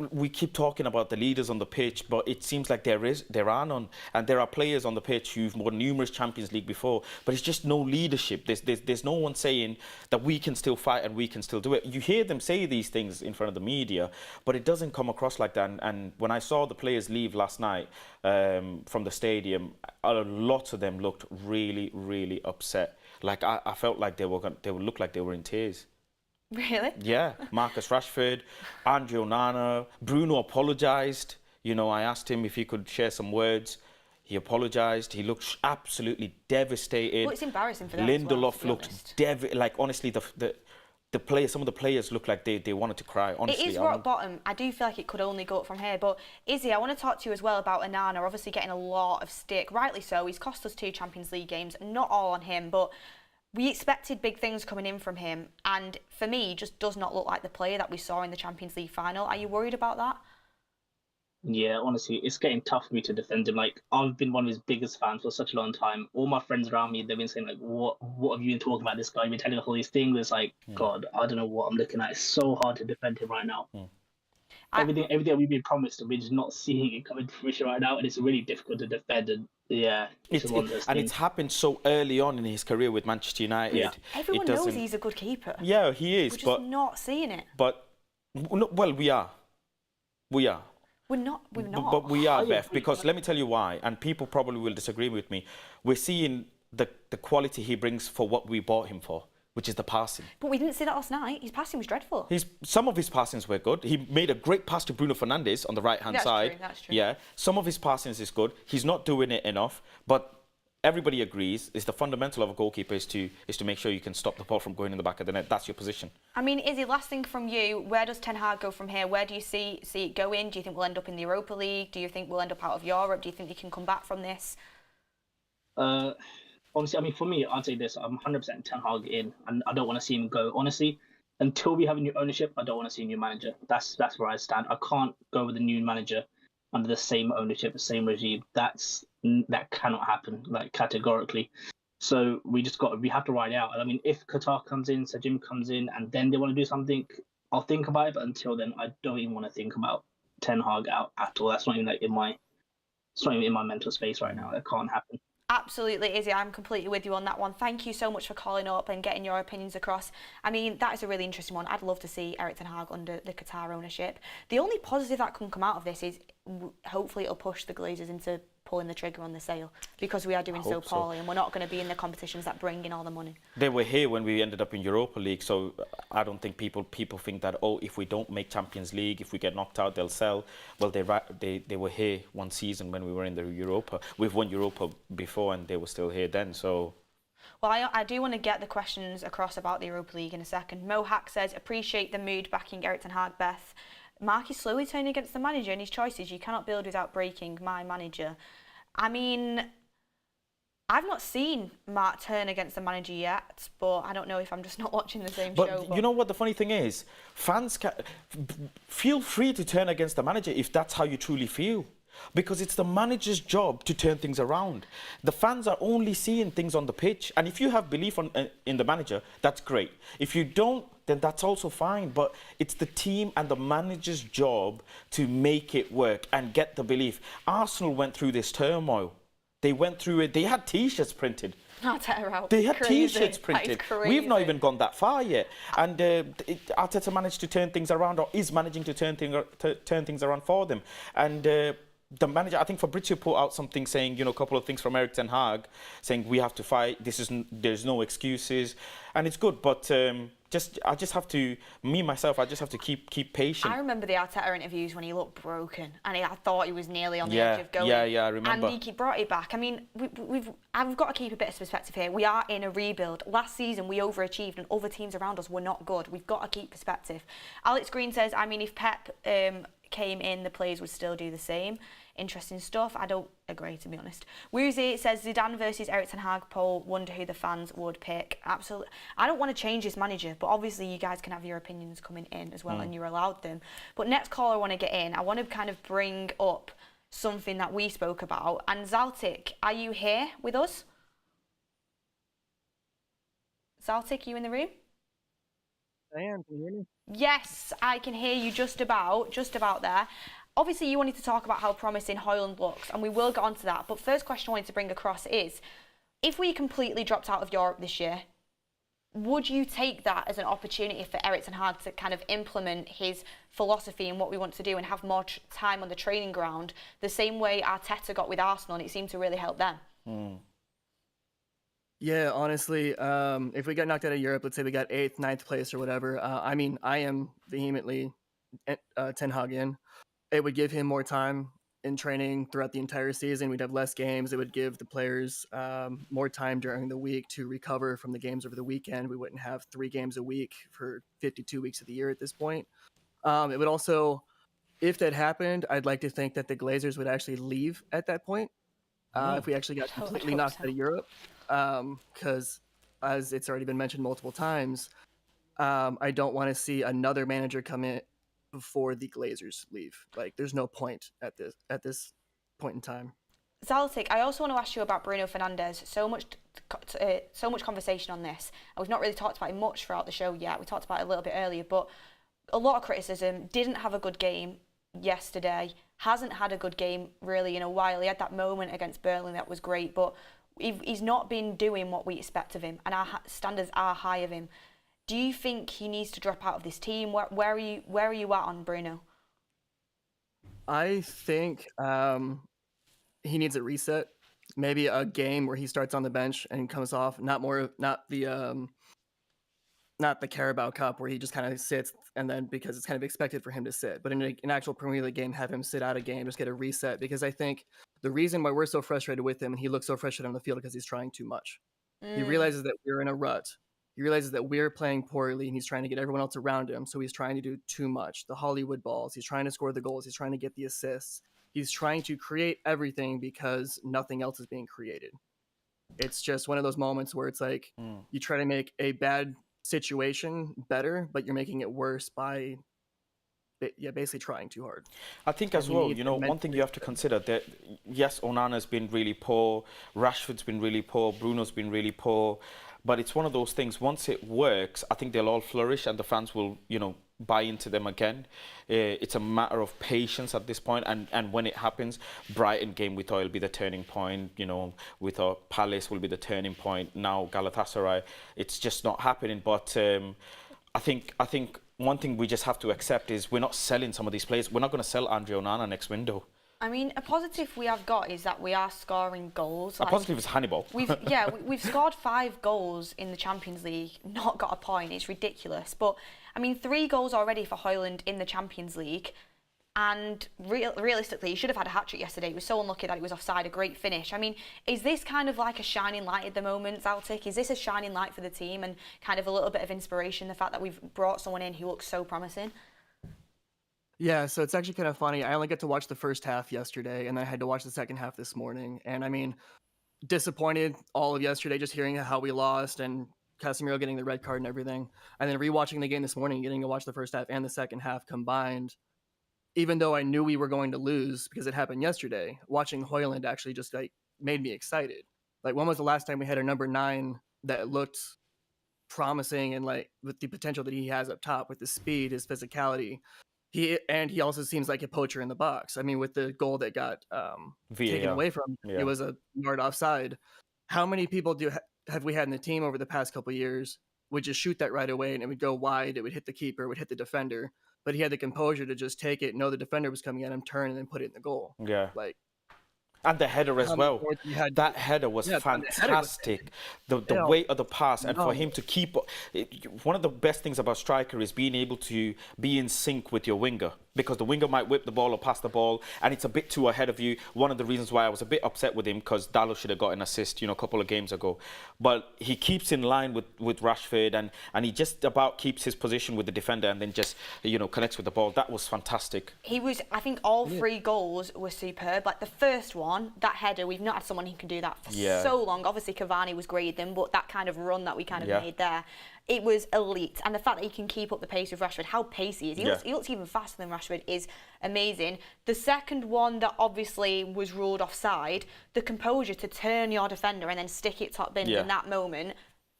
we keep talking about the leaders on the pitch, but it seems like there are none. And there are players on the pitch who've won numerous Champions League before, but it's just no leadership. There's no one saying that we can still fight and we can still do it. You hear them say these things in front of the media, but it doesn't come across like that. And when I saw the players leave last night from the stadium, a lot of them looked really, really upset. Like I felt like they would look like they were in tears. Really? Yeah, Marcus Rashford, Andre Onana, Bruno apologised. I asked him if he could share some words. He apologised. He looked absolutely devastated. Well, it's embarrassing for them. Lindelof looked like honestly, the players, some of the players looked like they wanted to cry. Honestly, it is rock bottom. I do feel like it could only go up from here. But Izzy, I want to talk to you as well about Onana. Obviously, getting a lot of stick, rightly so. He's cost us 2 Champions League games. Not all on him, but we expected big things coming in from him, and for me, he just does not look like the player that we saw in the Champions League final. Are you worried about that? Yeah, honestly, it's getting tough for me to defend him. Like, I've been one of his biggest fans for such a long time. All my friends around me, they've been saying, like, what have you been talking about this guy? You've been telling us all these things. It's like, God, I don't know what I'm looking at. It's so hard to defend him right now. Everything that we've been promised, we're just not seeing it coming to fruition right now, and it's really difficult to defend. And it's happened so early on in his career with Manchester United. Yeah. Everyone knows he's a good keeper. Yeah, he is. We're just not seeing it. But well, we are. We're not. But we are, Beth, because let me tell you why, and people probably will disagree with me. We're seeing the quality he brings for what we bought him for, which is the passing. But we didn't see that last night. His passing was dreadful. Some of his passings were good. He made a great pass to Bruno Fernandes on the right-hand side. That's true. Yeah, some of his passings is good. He's not doing it enough, but everybody agrees it's the fundamental of a goalkeeper is to make sure you can stop the ball from going in the back of the net. That's your position. I mean, Izzy, last thing from you, where does Ten Hag go from here? Where do you see it going? Do you think we'll end up in the Europa League? Do you think we'll end up out of Europe? Do you think he can come back from this? Honestly, I mean, for me, I'd say this. I'm 100% Ten Hag in, and I don't want to see him go. Honestly, until we have a new ownership, I don't want to see a new manager. That's where I stand. I can't go with a new manager under the same ownership, the same regime. That cannot happen, like, categorically. So we have to ride it out. And I mean, if Qatar comes in, Sajim comes in, and then they want to do something, I'll think about it. But until then, I don't even want to think about Ten Hag out at all. That's not even in my mental space right now. That can't happen. Absolutely, Izzy. I'm completely with you on that one. Thank you so much for calling up and getting your opinions across. I mean, that is a really interesting one. I'd love to see Erik Ten Hag under the Qatar ownership. The only positive that can come out of this is hopefully it'll push the Glazers into pulling the trigger on the sale, because we are doing so poorly and we're not going to be in the competitions that bring in all the money. They were here when we ended up in Europa League, so I don't think people think that, if we don't make Champions League, if we get knocked out, they'll sell. Well, they were here one season when we were in the Europa. We've won Europa before and they were still here then, so... Well, I do want to get the questions across about the Europa League in a second. Mo Hack says, appreciate the mood backing Erik Ten Hag, Beth. Mark is slowly turning against the manager and his choices. You cannot build without breaking my manager. I mean, I've not seen Mark turn against the manager yet, but I don't know if I'm just not watching the same show. But you know what the funny thing is? Fans feel free to turn against the manager if that's how you truly feel. Because it's the manager's job to turn things around. The fans are only seeing things on the pitch. And if you have belief in the manager, that's great. If you don't then that's also fine. But it's the team and the manager's job to make it work and get the belief. Arsenal went through this turmoil. They went through it. They had T-shirts printed. They had T-shirts printed. We've not even gone that far yet. And Arteta managed to turn things around, or is managing to turn things around for them. And the manager, I think Fabrizio put out something saying, a couple of things from Erik Ten Hag, saying we have to fight. There's no excuses, and it's good. But I just have to keep patient. I remember the Arteta interviews when he looked broken, and I thought he was nearly on the edge of going. Yeah, I remember. And he brought it back. I mean, I've got to keep a bit of perspective here. We are in a rebuild. Last season we overachieved, and other teams around us were not good. We've got to keep perspective. Alex Green says, I mean, if Pep came in, the players would still do the same. Interesting stuff. I don't agree, to be honest. Woozy says Zidane versus Erik Ten Hag poll. Wonder who the fans would pick. Absolutely. I don't want to change this manager, but obviously you guys can have your opinions coming in as well, and you're allowed them. But next call I want to get in, I want to kind of bring up something that we spoke about. And Zaltic, are you here with us? Zaltic, you in the room? I am. Can you hear me? Yes, I can hear you just about there. Obviously, you wanted to talk about how promising Hojlund looks, and we will get onto that. But first question I wanted to bring across is, if we completely dropped out of Europe this year, would you take that as an opportunity for Erik Ten Hag to kind of implement his philosophy and what we want to do and have more time on the training ground, the same way Arteta got with Arsenal, and it seemed to really help them? Yeah, honestly, if we got knocked out of Europe, let's say we got 8th, 9th place or whatever, I mean, I am vehemently Ten Hag in. It would give him more time in training throughout the entire season. We'd have less games. It would give the players more time during the week to recover from the games over the weekend. We wouldn't have 3 games a week for 52 weeks of the year at this point. It would also, if that happened, I'd like to think that the Glazers would actually leave at that point if we actually got completely knocked out of Europe. Because as it's already been mentioned multiple times, I don't want to see another manager come in before the Glazers leave. Like, there's no point at this point in time. Zaltic, I also want to ask you about Bruno Fernandes. So much conversation on this, and we've not really talked about it much throughout the show yet. We talked about it a little bit earlier, but a lot of criticism. Didn't have a good game yesterday. Hasn't had a good game really in a while. He had that moment against Burnley that was great, but he's not been doing what we expect of him, and our standards are high of him. Do you think he needs to drop out of this team? Where are you at on Bruno? I think he needs a reset. Maybe a game where he starts on the bench and comes off. Not the Carabao Cup where he just kind of sits, and then because it's kind of expected for him to sit. But in an actual Premier League game, have him sit out a game, just get a reset. Because I think the reason why we're so frustrated with him and he looks so frustrated on the field because he's trying too much. He realizes that we're in a rut. He realizes that we're playing poorly, and he's trying to get everyone else around him. So he's trying to do too much. The Hollywood balls. He's trying to score the goals. He's trying to get the assists. He's trying to create everything because nothing else is being created. It's just one of those moments where it's like you try to make a bad situation better, but you're making it worse by basically trying too hard. I think as well, one thing you have to consider that, yes, Onana's been really poor, Rashford's been really poor, Bruno's been really poor, but it's one of those things, once it works, I think they'll all flourish and the fans will, buy into them again. It's a matter of patience at this point, and when it happens, Brighton game we thought will be the turning point, we thought Palace will be the turning point, now Galatasaray, it's just not happening, but I think one thing we just have to accept is we're not selling some of these players. We're not going to sell Andre Onana next window. I mean, a positive we have got is that we are scoring goals. A positive is Hannibal. We've scored 5 goals in the Champions League, not got a point. It's ridiculous. But, I mean, 3 goals already for Hojlund in the Champions League. And realistically, he should have had a hat-trick yesterday. He was so unlucky that he was offside, a great finish. I mean, is this kind of like a shining light at the moment, Zaltic? Is this a shining light for the team and kind of a little bit of inspiration, the fact that we've brought someone in who looks so promising? Yeah, so it's actually kind of funny. I only got to watch the first half yesterday, and then I had to watch the second half this morning. And I mean, disappointed all of yesterday, just hearing how we lost and Casemiro getting the red card and everything. And then rewatching the game this morning, getting to watch the first half and the second half combined. Even though I knew we were going to lose because it happened yesterday, watching Hojlund actually just like made me excited. Like, when was the last time we had a number 9 that looked promising and like with the potential that he has up top with his speed, his physicality. He also seems like a poacher in the box. I mean, with the goal that got taken away from him, Yeah. it was a yard offside. How many people have we had in the team over the past couple of years would just shoot that right away and it would go wide, it would hit the keeper, it would hit the defender, but he had the composure to just take it, know the defender was coming at him, turn, and then put it in the goal. Yeah. Like, and the header as well. That header was fantastic. The weight of the pass, and for him to keep one of the best things about striker is being able to be in sync with your winger, because the winger might whip the ball or pass the ball and it's a bit too ahead of you. One of the reasons why I was a bit upset with him, because Dallo should have got an assist, a couple of games ago. But he keeps in line with Rashford, and he just about keeps his position with the defender and then just, connects with the ball. That was fantastic. I think all 3 goals were superb. Like the first one, that header, we've not had someone who can do that for so long. Obviously Cavani was great then, but that kind of run that we kind of made there, it was elite. And the fact that he can keep up the pace with Rashford, how pacey he is, he looks even faster than Rashford, is amazing. The second one that obviously was ruled offside, the composure to turn your defender and then stick it top bin in that moment,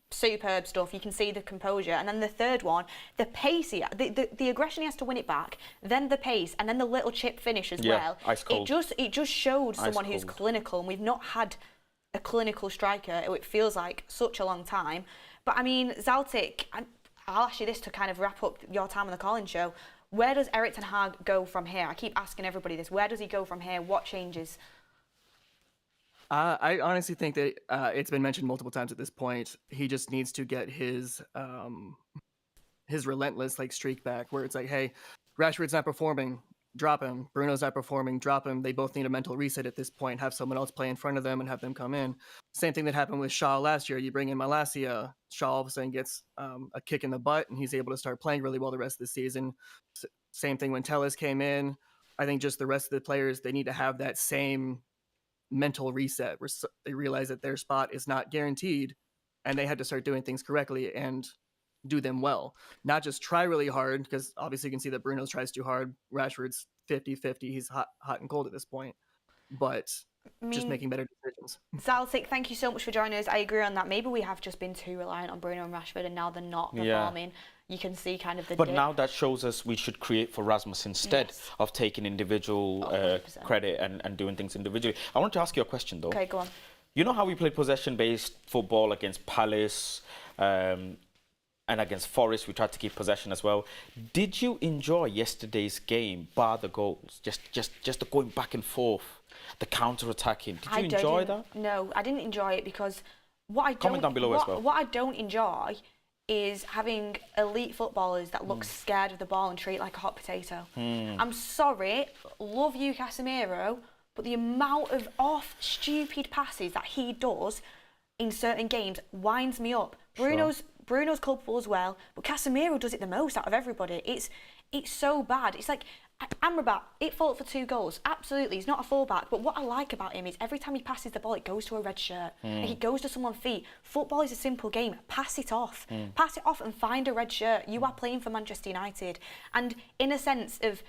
superb stuff. You can see the composure. And then the third one, the pace, the aggression, he has to win it back, then the pace, and then the little chip finish as well. Ice cold. It just showed someone who's clinical, and we've not had a clinical striker, it feels like, such a long time. But I mean, Zaltic, I'll ask you this to kind of wrap up your time on the call-in show. Where does Erik Ten Hag go from here? I keep asking everybody this. Where does he go from here? What changes? I honestly think that it's been mentioned multiple times at this point. He just needs to get his relentless streak back, where it's like, hey, Rashford's not performing, drop him. Bruno's not performing, drop him. They both need a mental reset at this point. Have someone else play in front of them and have them come in. Same thing that happened with Shaw last year. You bring in Malacia, Shaw all of a sudden gets a kick in the butt, and he's able to start playing really well the rest of the season. Same thing when Telles came in. I think just the rest of the players, they need to have that same mental reset where they realize that their spot is not guaranteed, and they had to start doing things correctly and do them well. Not just try really hard, because obviously you can see that Bruno tries too hard. Rashford's 50-50. He's hot and cold at this point. But just making better decisions. Zaltic, thank you so much for joining us. I agree on that. Maybe we have just been too reliant on Bruno and Rashford, and now they're not performing. You can see kind of the But dip. now that shows us we should create for Rasmus instead of taking individual credit and doing things individually. I want to ask you a question, though. Okay, go on. You know how we played possession-based football against Palace and against Forest? We tried to keep possession as well. Did you enjoy yesterday's game, bar the goals? Just the going back and forth, the counter-attacking. Did you enjoy that? No, I didn't enjoy it, because Comment down below as well. What I don't enjoy is having elite footballers that look scared of the ball and treat it like a hot potato. I'm sorry, love you, Casemiro, but the amount of stupid passes that he does in certain games winds me up. Bruno's culpable as well, but Casemiro does it the most out of everybody. It's so bad. It's like Amrabat, it fought for 2 goals. Absolutely, he's not a fullback. But what I like about him is every time he passes the ball, it goes to a red shirt. Like it goes to someone's feet. Football is a simple game. Pass it off. Pass it off and find a red shirt. You are playing for Manchester United. And in a sense of,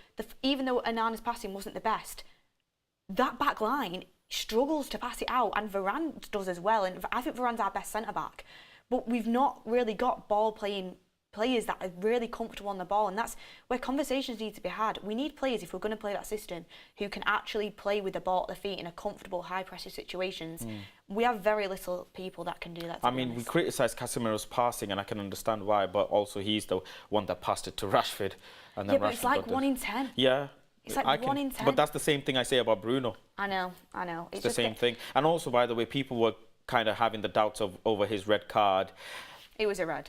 even though Onana's passing wasn't the best, that back line struggles to pass it out. And Varan does as well. And I think Varan's our best centre-back. But we've not really got ball-playing players that are really comfortable on the ball, and that's where conversations need to be had. We need players, if we're going to play that system, who can actually play with the ball at their feet in a comfortable, high-pressure situations. We have very little people that can do that. I mean, we criticise Casemiro's passing, and I can understand why, but also he's the one that passed it to Rashford. And then but it's like 1 in 10. Yeah. It's like 1 in 10. But that's the same thing I say about Bruno. I know. It's the same thing. And also, by the way, people were kind of having the doubts over his red card. It was a red.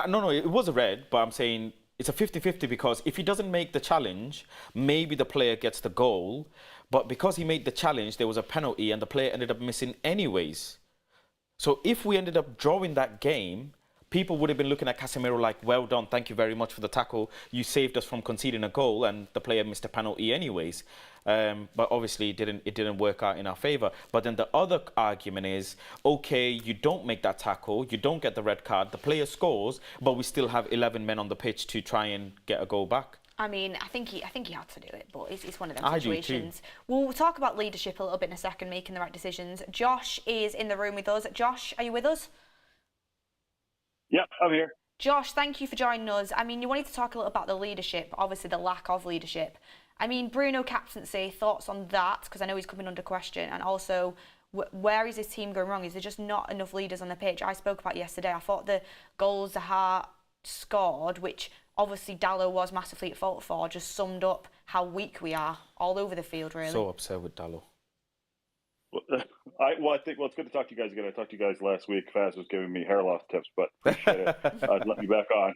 No, it was a red, but I'm saying it's a 50-50, because if he doesn't make the challenge, maybe the player gets the goal, but because he made the challenge, there was a penalty and the player ended up missing anyways. So if we ended up drawing that game, people would have been looking at Casemiro like, well done, thank you very much for the tackle. You saved us from conceding a goal, and the player missed a penalty anyways. But obviously it didn't work out in our favour. But then the other argument is, okay, you don't make that tackle, you don't get the red card, the player scores, but we still have 11 men on the pitch to try and get a goal back. I mean, I think he had to do it, but it's one of them situations. I do too. We'll talk about leadership a little bit in a second, making the right decisions. Josh is in the room with us. Josh, are you with us? Yep, I'm here. Josh, thank you for joining us. I mean, you wanted to talk a little about the leadership, obviously the lack of leadership. I mean, Bruno captaincy, thoughts on that? Because I know he's coming under question. And also, where is his team going wrong? Is there just not enough leaders on the pitch? I spoke about yesterday. I thought the goals Zaha scored, which obviously Dalot was massively at fault for, just summed up how weak we are all over the field, really. So upset with Dalot. I think it's good to talk to you guys again. I talked to you guys last week. Faz was giving me hair loss tips, but appreciate it. I'd let me back on.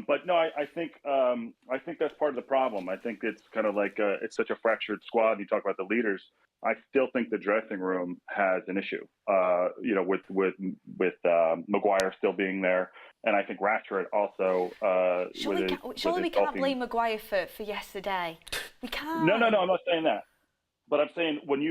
But no, I think that's part of the problem. I think it's kind of like it's such a fractured squad. You talk about the leaders. I still think the dressing room has an issue. With Maguire still being there, and I think Rashford also. Surely we can't blame Maguire for yesterday. We can't. No, I'm not saying that. But I'm saying I was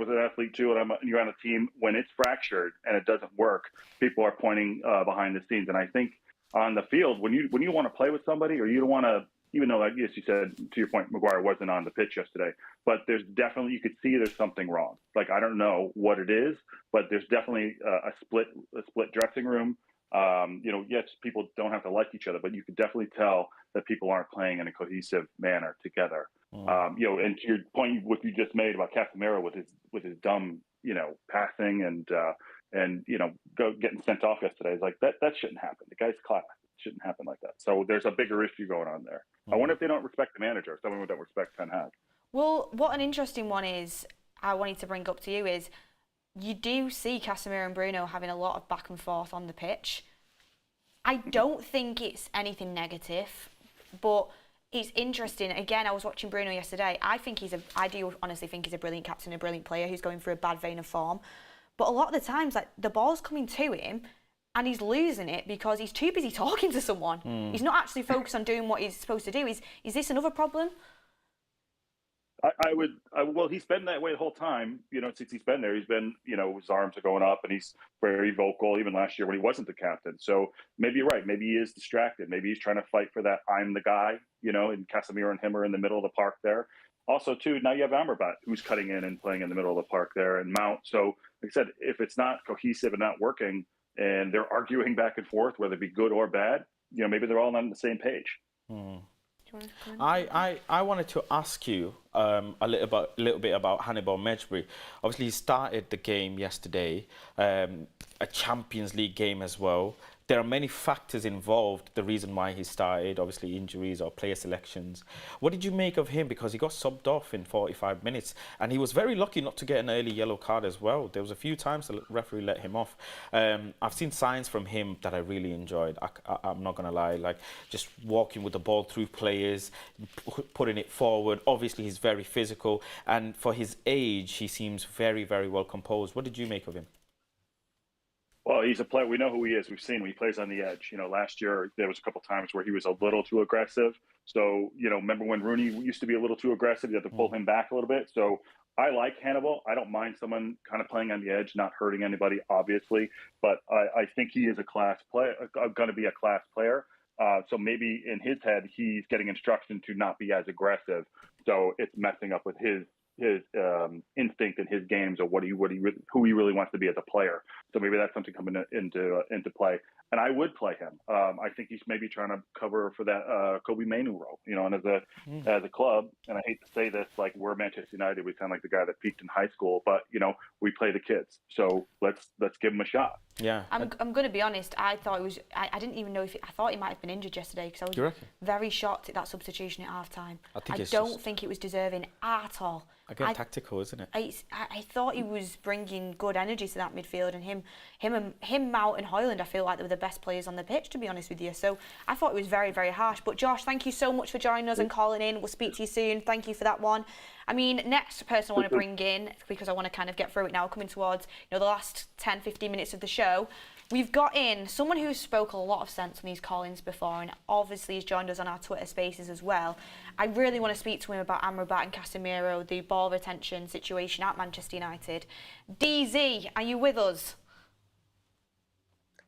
an athlete too, and you're on a team. When it's fractured and it doesn't work, people are pointing behind the scenes. And I think on the field, when you want to play with somebody, or you don't want to, even though, I guess you said, to your point, Maguire wasn't on the pitch yesterday, but there's definitely, you could see there's something wrong. Like, I don't know what it is, but there's definitely a split dressing room. Yes, people don't have to like each other, but you could definitely tell that people aren't playing in a cohesive manner together. And to your point, what you just made about Casemiro with his dumb, passing and getting sent off yesterday, is like that shouldn't happen. The guy's class. It shouldn't happen like that. So there's a bigger issue going on there. I wonder if they don't respect the manager. Someone don't respect Ten Hag. Well, what an interesting one is, I wanted to bring up to you is, you do see Casemiro and Bruno having a lot of back and forth on the pitch. I don't think it's anything negative, but it's interesting. Again, I was watching Bruno yesterday. I do honestly think he's a brilliant captain, a brilliant player who's going through a bad vein of form. But a lot of the times, like, the ball's coming to him and he's losing it because he's too busy talking to someone. He's not actually focused on doing what he's supposed to do. Is this another problem? Well, he's been that way the whole time, since he's been there. He's been, his arms are going up and he's very vocal, even last year when he wasn't the captain. So maybe you're right. Maybe he is distracted. Maybe he's trying to fight for that I'm the guy, and Casemiro and him are in the middle of the park there. Also, too, now you have Amrabat, who's cutting in and playing in the middle of the park there, and Mount. So, like I said, if it's not cohesive and not working, and they're arguing back and forth, whether it be good or bad, maybe they're all not on the same page. I wanted to ask you a little bit about Hannibal Mejbri. Obviously, he started the game yesterday, a Champions League game as well. There are many factors involved, the reason why he started, obviously injuries or player selections. What did you make of him? Because he got subbed off in 45 minutes and he was very lucky not to get an early yellow card as well. There was a few times the referee let him off. I've seen signs from him that I really enjoyed. I'm not going to lie, like just walking with the ball through players, putting it forward. Obviously, he's very physical, and for his age, he seems very, very well composed. What did you make of him? Well, he's a player. We know who he is. We've seen him. He plays on the edge. Last year there was a couple times where he was a little too aggressive. So, remember when Rooney used to be a little too aggressive? You had to pull him back a little bit. So I like Hannibal. I don't mind someone kind of playing on the edge, not hurting anybody, obviously. But I think he is a class player, going to be a class player. So maybe in his head, he's getting instruction to not be as aggressive. So it's messing up with his instinct in his games, or who he really wants to be as a player. So maybe that's something coming into play. And I would play him. I think he's maybe trying to cover for that Kobe Mainu role, and as a club. And I hate to say this, like, we're Manchester United, we sound like the guy that peaked in high school, but we play the kids. So let's give him a shot. Yeah. I'm going to be honest. I thought it was. I didn't even know I thought he might have been injured yesterday, because I was very shocked at that substitution at half time. I don't think it was deserving at all. Again, tactical, isn't it? I thought he was bringing good energy to that midfield, and him, Mount and Hojlund, I feel like they were the best players on the pitch, to be honest with you. So I thought it was very, very harsh. But Josh, thank you so much for joining us and calling in. We'll speak to you soon. Thank you for that one. I mean, next person I want to bring in, because I want to kind of get through it now, coming towards the last 10, 15 minutes of the show. We've got in someone who spoke a lot of sense on these call-ins before, and obviously has joined us on our Twitter Spaces as well. I really want to speak to him about Amrabat and Casemiro, the ball retention situation at Manchester United. DZ, are you with us?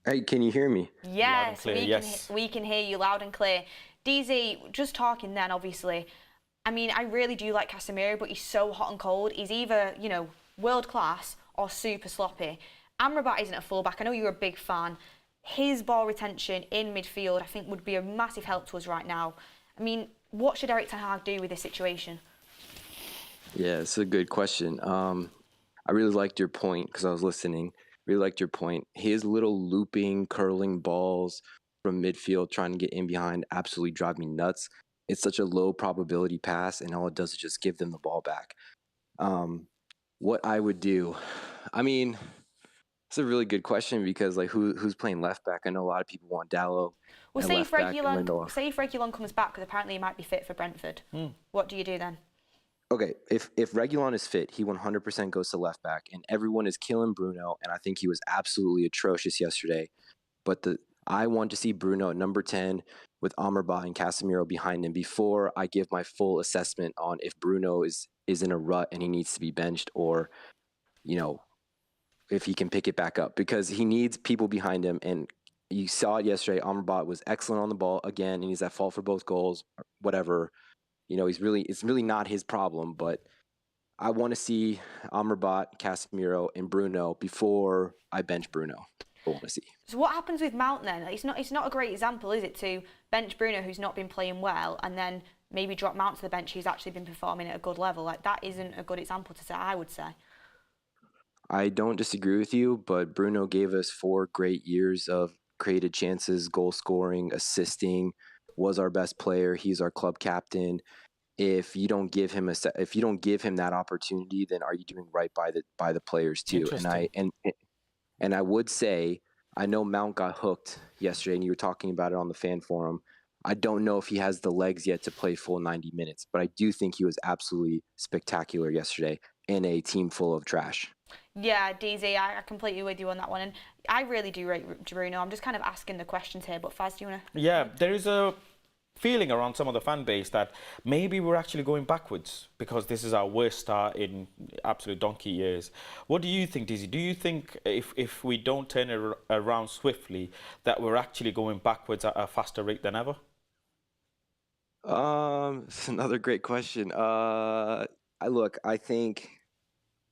Hey, can you hear me? Yes, we can hear you loud and clear. DZ, just talking then, obviously. I mean, I really do like Casemiro, but he's so hot and cold. He's either, world class or super sloppy. Amrabat isn't a fullback. I know you're a big fan. His ball retention in midfield, I think, would be a massive help to us right now. I mean, what should Erik Ten Hag do with this situation? Yeah, it's a good question. I really liked your point because I was listening. Really liked your point. His little looping, curling balls from midfield, trying to get in behind, absolutely drive me nuts. It's such a low probability pass, and all it does is just give them the ball back. What I would do, I mean, it's a really good question because like who's playing left back? I know a lot of people want Dallo. Well, at say left if back and Reguilon, Lindelof. say if Reguilon comes back, because apparently he might be fit for Brentford. What do you do then? Okay, if Reguilon is fit, he 100% goes to left back, and everyone is killing Bruno, and I think he was absolutely atrocious yesterday. But I want to see Bruno at number 10 with Amrabat and Casemiro behind him before I give my full assessment on if Bruno is in a rut and he needs to be benched, or if he can pick it back up, because he needs people behind him. And you saw it yesterday. Amrabat was excellent on the ball again, and he's at fault for both goals. Whatever. It's really not his problem, but I want to see Amrabat, Casemiro, and Bruno before I bench Bruno. I want to see. So what happens with Mount then? It's not a great example, is it, to bench Bruno, who's not been playing well, and then maybe drop Mount to the bench, who's actually been performing at a good level? Like, that isn't a good example to set, I would say. I don't disagree with you, but Bruno gave us 4 great years of created chances, goal scoring, assisting, was our best player. He's our club captain. If you don't give him that opportunity, then are you doing right by the players too? And I would say, I know Mount got hooked yesterday, and you were talking about it on the fan forum. I don't know if he has the legs yet to play full 90 minutes, but I do think he was absolutely spectacular yesterday in a team full of trash. Yeah, DZ, I completely with you on that one, and I really do rate Bruno. I'm just kind of asking the questions here, but Faz, do you want to? Yeah, there is a feeling around some of the fan base that maybe we're actually going backwards because this is our worst start in absolute donkey years. What do you think, Dizzy? Do you think if we don't turn it around swiftly that we're actually going backwards at a faster rate than ever? It's another great question. I think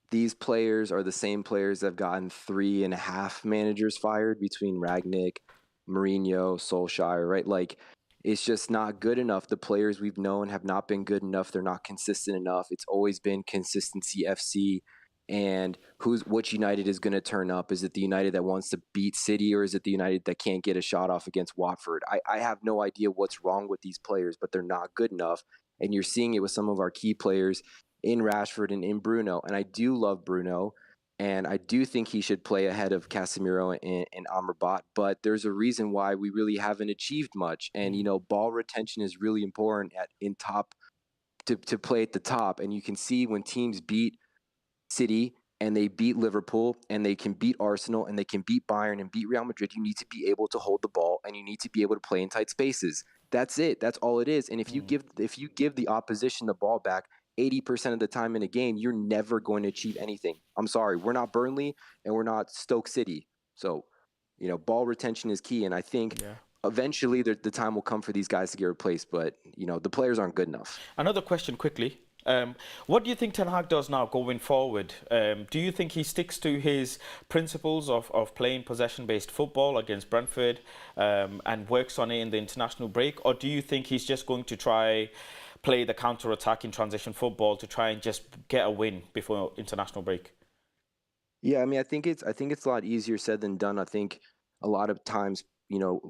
these players are the same players that have gotten 3.5 managers fired between Ragnick, Mourinho, Solskjaer, right? Like, it's just not good enough. The players we've known have not been good enough. They're not consistent enough. It's always been consistency FC. And which United is going to turn up? Is it the United that wants to beat City, or is it the United that can't get a shot off against Watford? I have no idea what's wrong with these players, but they're not good enough. And you're seeing it with some of our key players in Rashford and in Bruno. And I do love Bruno, and I do think he should play ahead of Casemiro and Amrabat. But there's a reason why we really haven't achieved much. And, ball retention is really important to play at the top. And you can see when teams beat City and they beat Liverpool and they can beat Arsenal and they can beat Bayern and beat Real Madrid, you need to be able to hold the ball and you need to be able to play in tight spaces. That's it. That's all it is. And if you give the opposition the ball back 80% of the time in a game, you're never going to achieve anything. I'm sorry, we're not Burnley and we're not Stoke City. So, ball retention is key, and I think eventually the time will come for these guys to get replaced, but the players aren't good enough. Another question quickly. What do you think Ten Hag does now going forward? Do you think he sticks to his principles of playing possession-based football against Brentford and works on it in the international break? Or do you think he's just going to play the counter-attack in transition football to try and just get a win before international break? Yeah, I think it's a lot easier said than done. I think a lot of times,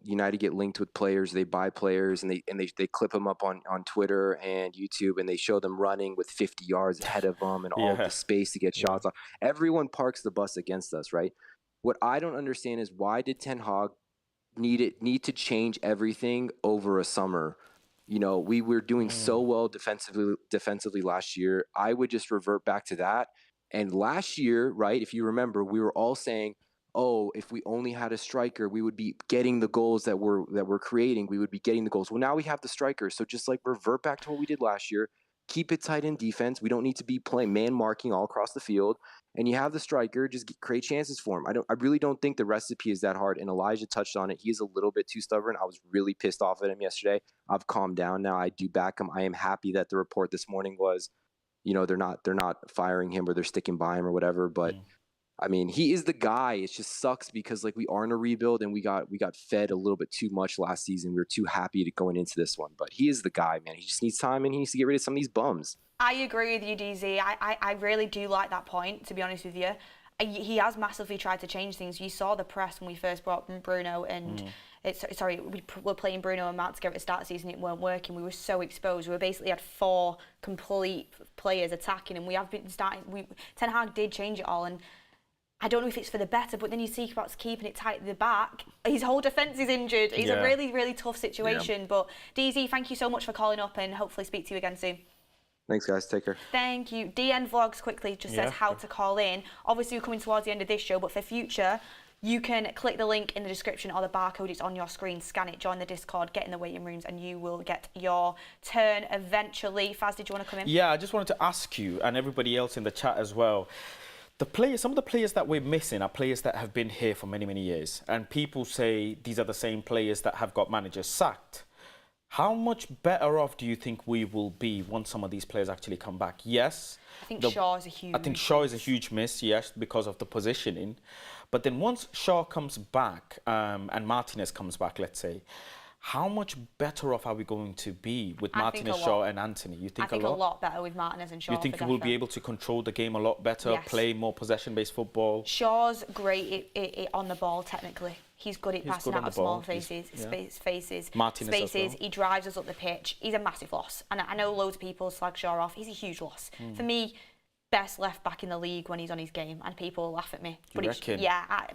United get linked with players. They buy players and they clip them up on Twitter and YouTube, and they show them running with 50 yards ahead of them and all the space to get shots off. Everyone parks the bus against us, right? What I don't understand is, why did Ten Hag need to change everything over a summer? We were doing so well defensively last year. I would just revert back to that. And last year, right, if you remember, we were all saying, oh, if we only had a striker, we would be getting the goals that we're creating. We would be getting the goals. Well, now we have the striker. So just revert back to what we did last year. Keep it tight in defense. We don't need to be playing man marking all across the field. And you have the striker, just create chances for him. I really don't think the recipe is that hard. And Elijah touched on it. He's a little bit too stubborn. I was really pissed off at him yesterday. I've calmed down now. I do back him. I am happy that the report this morning was, they're not firing him or they're sticking by him or whatever. But I mean, he is the guy. It just sucks because like we are in a rebuild and we got fed a little bit too much last season. We were too happy to going into this one, but he is the guy, man. He just needs time and he needs to get rid of some of these bums. I agree with you, DZ. I really do like that point, to be honest with you. He has massively tried to change things. You saw the press when we first brought Bruno and we were playing Bruno and Mount together at the start of the season. It weren't working. We were so exposed. We basically had 4 complete players attacking, and we have been starting. Ten Hag did change it all, and I don't know if it's for the better, but then you see about keeping it tight at the back. His whole defence is injured. It's a really, really tough situation. Yeah. But DZ, thank you so much for calling up, and hopefully speak to you again soon. Thanks, guys. Take care. Thank you. DN Vlogs quickly just says how to call in. Obviously, we're coming towards the end of this show, but for future, you can click the link in the description or the barcode. It's on your screen. Scan it, join the Discord, get in the waiting rooms, and you will get your turn eventually. Faz, did you want to come in? Yeah, I just wanted to ask you, and everybody else in the chat as well, some of the players that we're missing are players that have been here for many, many years. And people say these are the same players that have got managers sacked. How much better off do you think we will be once some of these players actually come back? Yes. I think Shaw is a huge I think Shaw is a huge miss, yes, because of the positioning. But then once Shaw comes back and Martinez comes back, let's say, how much better off are we going to be with Martinez, Shaw and Anthony? You think I think a lot better with Martinez and Shaw. You think we'll be able to control the game a lot better, play more possession-based football? Shaw's great on the ball technically. He's good at passing out of small spaces. Martinez as well. He drives us up the pitch. He's a massive loss. And I know loads of people slag Shaw off. He's a huge loss. For me, best left back in the league when he's on his game, and people laugh at me. You reckon?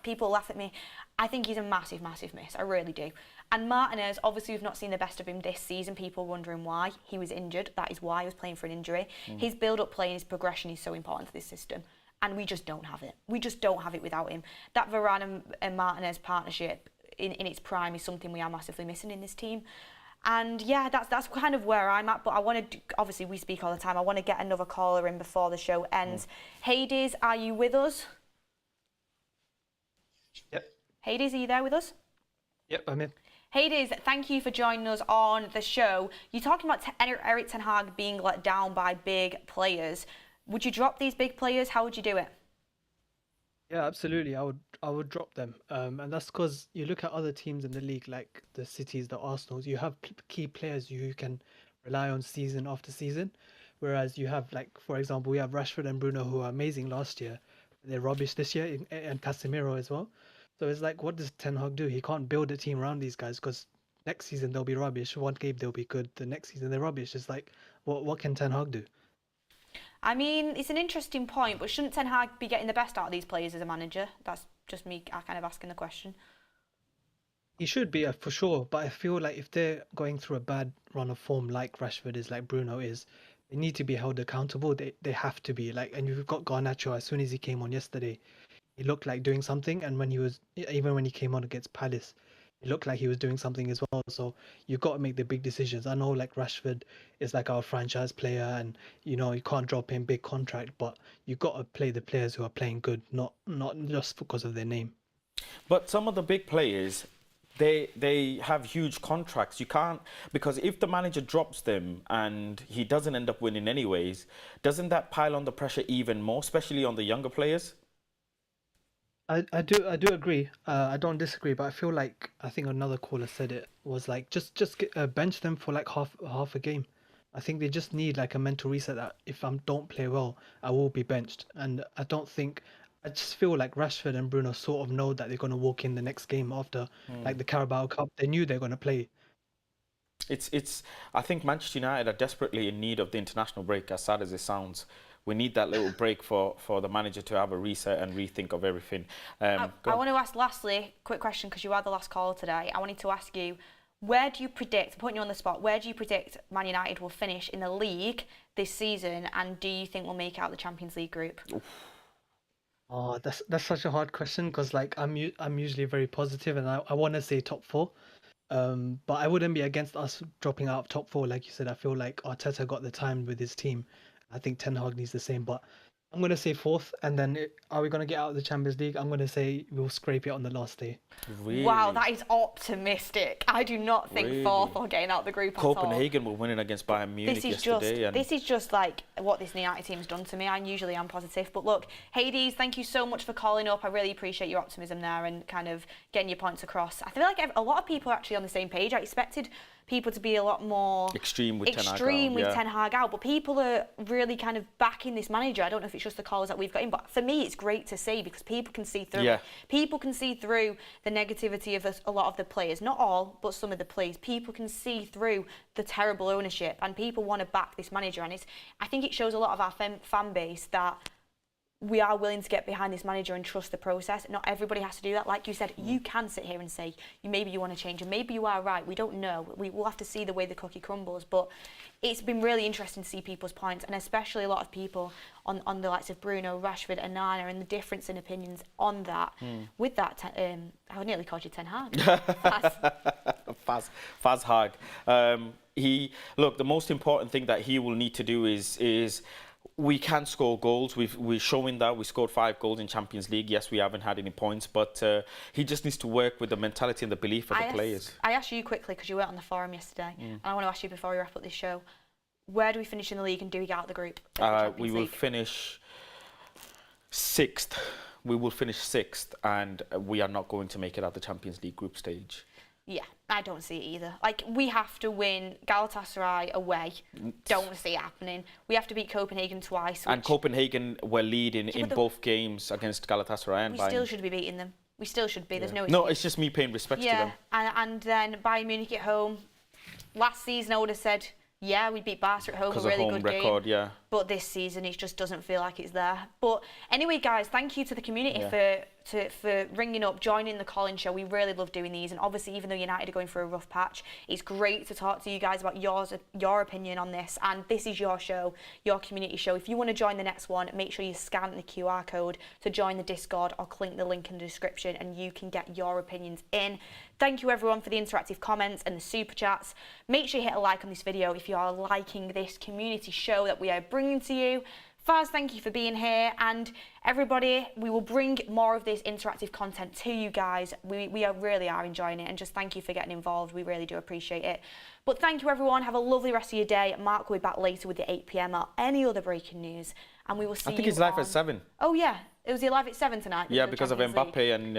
People laugh at me. I think he's a massive, massive miss. I really do. And Martinez, obviously we've not seen the best of him this season. People wondering why. He was injured. That is why he was playing for an injury. His build-up play and his progression is so important to this system. And we just don't have it. We just don't have it without him. That Varan and Martinez partnership in its prime is something we are massively missing in this team. And yeah, that's kind of where I'm at. But I want to, obviously we speak all the time, I want to get another caller in before the show ends. Hades, are you with us? Yep. Hades, are you there with us? Yep, I'm in. Hades, thank you for joining us on the show. You're talking about Erik Ten Hag being let down by big players. Would you drop these big players? How would you do it? Yeah, absolutely. I would drop them. And that's because you look at other teams in the league, like the Cities, the Arsenals, you have key players you can rely on season after season. Whereas you have, like, for example, we have Rashford and Bruno who are amazing last year. They're rubbish this year, and Casemiro as well. So it's like, what does Ten Hag do? He can't build a team around these guys because next season they'll be rubbish. One game they'll be good. The next season they're rubbish. It's like, what can Ten Hag do? I mean, it's an interesting point, but shouldn't Ten Hag be getting the best out of these players as a manager? That's just me kind of asking the question. He should be, for sure. But I feel like if they're going through a bad run of form like Rashford is, like Bruno is, they need to be held accountable. They have to be. Like, and you've got Garnacho, as soon as he came on yesterday, he looked like doing something. And even when he came on against Palace, it looked like he was doing something as well. So you've got to make the big decisions. I know, like, Rashford is like our franchise player and, you know, you can't drop him big contract, but you've got to play the players who are playing good, not just because of their name. But some of the big players, they have huge contracts. You can't, because if the manager drops them and he doesn't end up winning anyways, doesn't that pile on the pressure even more, especially on the younger players? I do agree. I don't disagree, but I feel like, I think another caller said it, was like just bench them for like half a game. I think they just need like a mental reset that if I don't play well, I will be benched. And I just feel like Rashford and Bruno sort of know that they're going to walk in the next game after like the Carabao Cup. They knew they're going to play. I think Manchester United are desperately in need of the international break, as sad as it sounds. We need that little break for the manager to have a reset and rethink of everything. I want to ask lastly, quick question, because you are the last caller today. I wanted to ask you, where do you predict, putting you on the spot, where do you predict Man United will finish in the league this season, and do you think we'll make out the Champions League group? Oh, that's such a hard question because like I'm usually very positive and I want to say top 4. But I wouldn't be against us dropping out of top 4. Like you said, I feel like Arteta got the time with his team. I think Ten Hag needs the same, but I'm going to say fourth, and then are we going to get out of the Champions League? I'm going to say we'll scrape it on the last day. Really? Wow, that is optimistic. I do not think fourth or getting out of the group Copenhagen were winning against Bayern Munich yesterday. This is just like what this United team's done to me. I usually am positive. But look, Hades, thank you so much for calling up. I really appreciate your optimism there and kind of getting your points across. I feel like a lot of people are actually on the same page. I expected people to be a lot more extreme with Ten Hag out, but people are really kind of backing this manager. I don't know if it's just the callers that we've got in, but for me it's great to see because people can see through it. People can see through the negativity of a lot of the players, not all, but some of the players. People can see through the terrible ownership, and people want to back this manager, and I think it shows a lot of our fan base that we are willing to get behind this manager and trust the process. Not everybody has to do that. Like you said, you can sit here and say, maybe you want to change, and maybe you are right. We don't know. We'll have to see the way the cookie crumbles. But it's been really interesting to see people's points, and especially a lot of people on the likes of Bruno, Rashford, and Nana, and the difference in opinions on that. With that, I nearly called you Ten Hag. Faz Hag. Look, the most important thing that he will need to do is we can score goals. We're showing that. We scored 5 goals in Champions League. Yes, we haven't had any points, but he just needs to work with the mentality and the belief of the players. I asked you quickly, because you weren't on the forum yesterday, and I want to ask you before we wrap up this show, where do we finish in the league and do we get out of the group? We will finish 6th. We will finish 6th, and we are not going to make it out the Champions League group stage. Yeah, I don't see it either. Like, we have to win Galatasaray away. Don't see it happening. We have to beat Copenhagen twice. And Copenhagen were leading in both games against Galatasaray and Bayern. We still should be beating them. We still should be. There's no excuse. No, it's just me paying respect to them. And then Bayern Munich at home. Last season, I would have said, yeah, we beat Barca at home, a really good record, game. But this season, it just doesn't feel like it's there. But anyway, guys, thank you to the community for ringing up, joining the call-in show. We really love doing these, and obviously, even though United are going through a rough patch, it's great to talk to you guys about your opinion on this. And this is your show, your community show. If you want to join the next one, make sure you scan the QR code to join the Discord, or click the link in the description, and you can get your opinions in. Thank you everyone for the interactive comments and the super chats. Make sure you hit a like on this video if you are liking this community show that we are bringing to you. Faz, thank you for being here, and everybody, we will bring more of this interactive content to you guys. We really are enjoying it, and just thank you for getting involved. We really do appreciate it. But thank you everyone. Have a lovely rest of your day. Mark will be back later with the 8 PM or any other breaking news, and we will see you. I think he's live at 7. Oh yeah, it was live at 7 tonight. Yeah, because of Mbappe and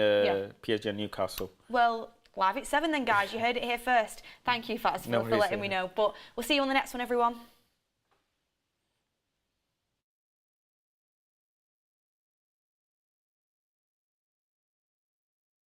PSG and Newcastle. Well, live at 7 then, guys. You heard it here first. Thank you, Faz, for letting me know. But we'll see you on the next one, everyone.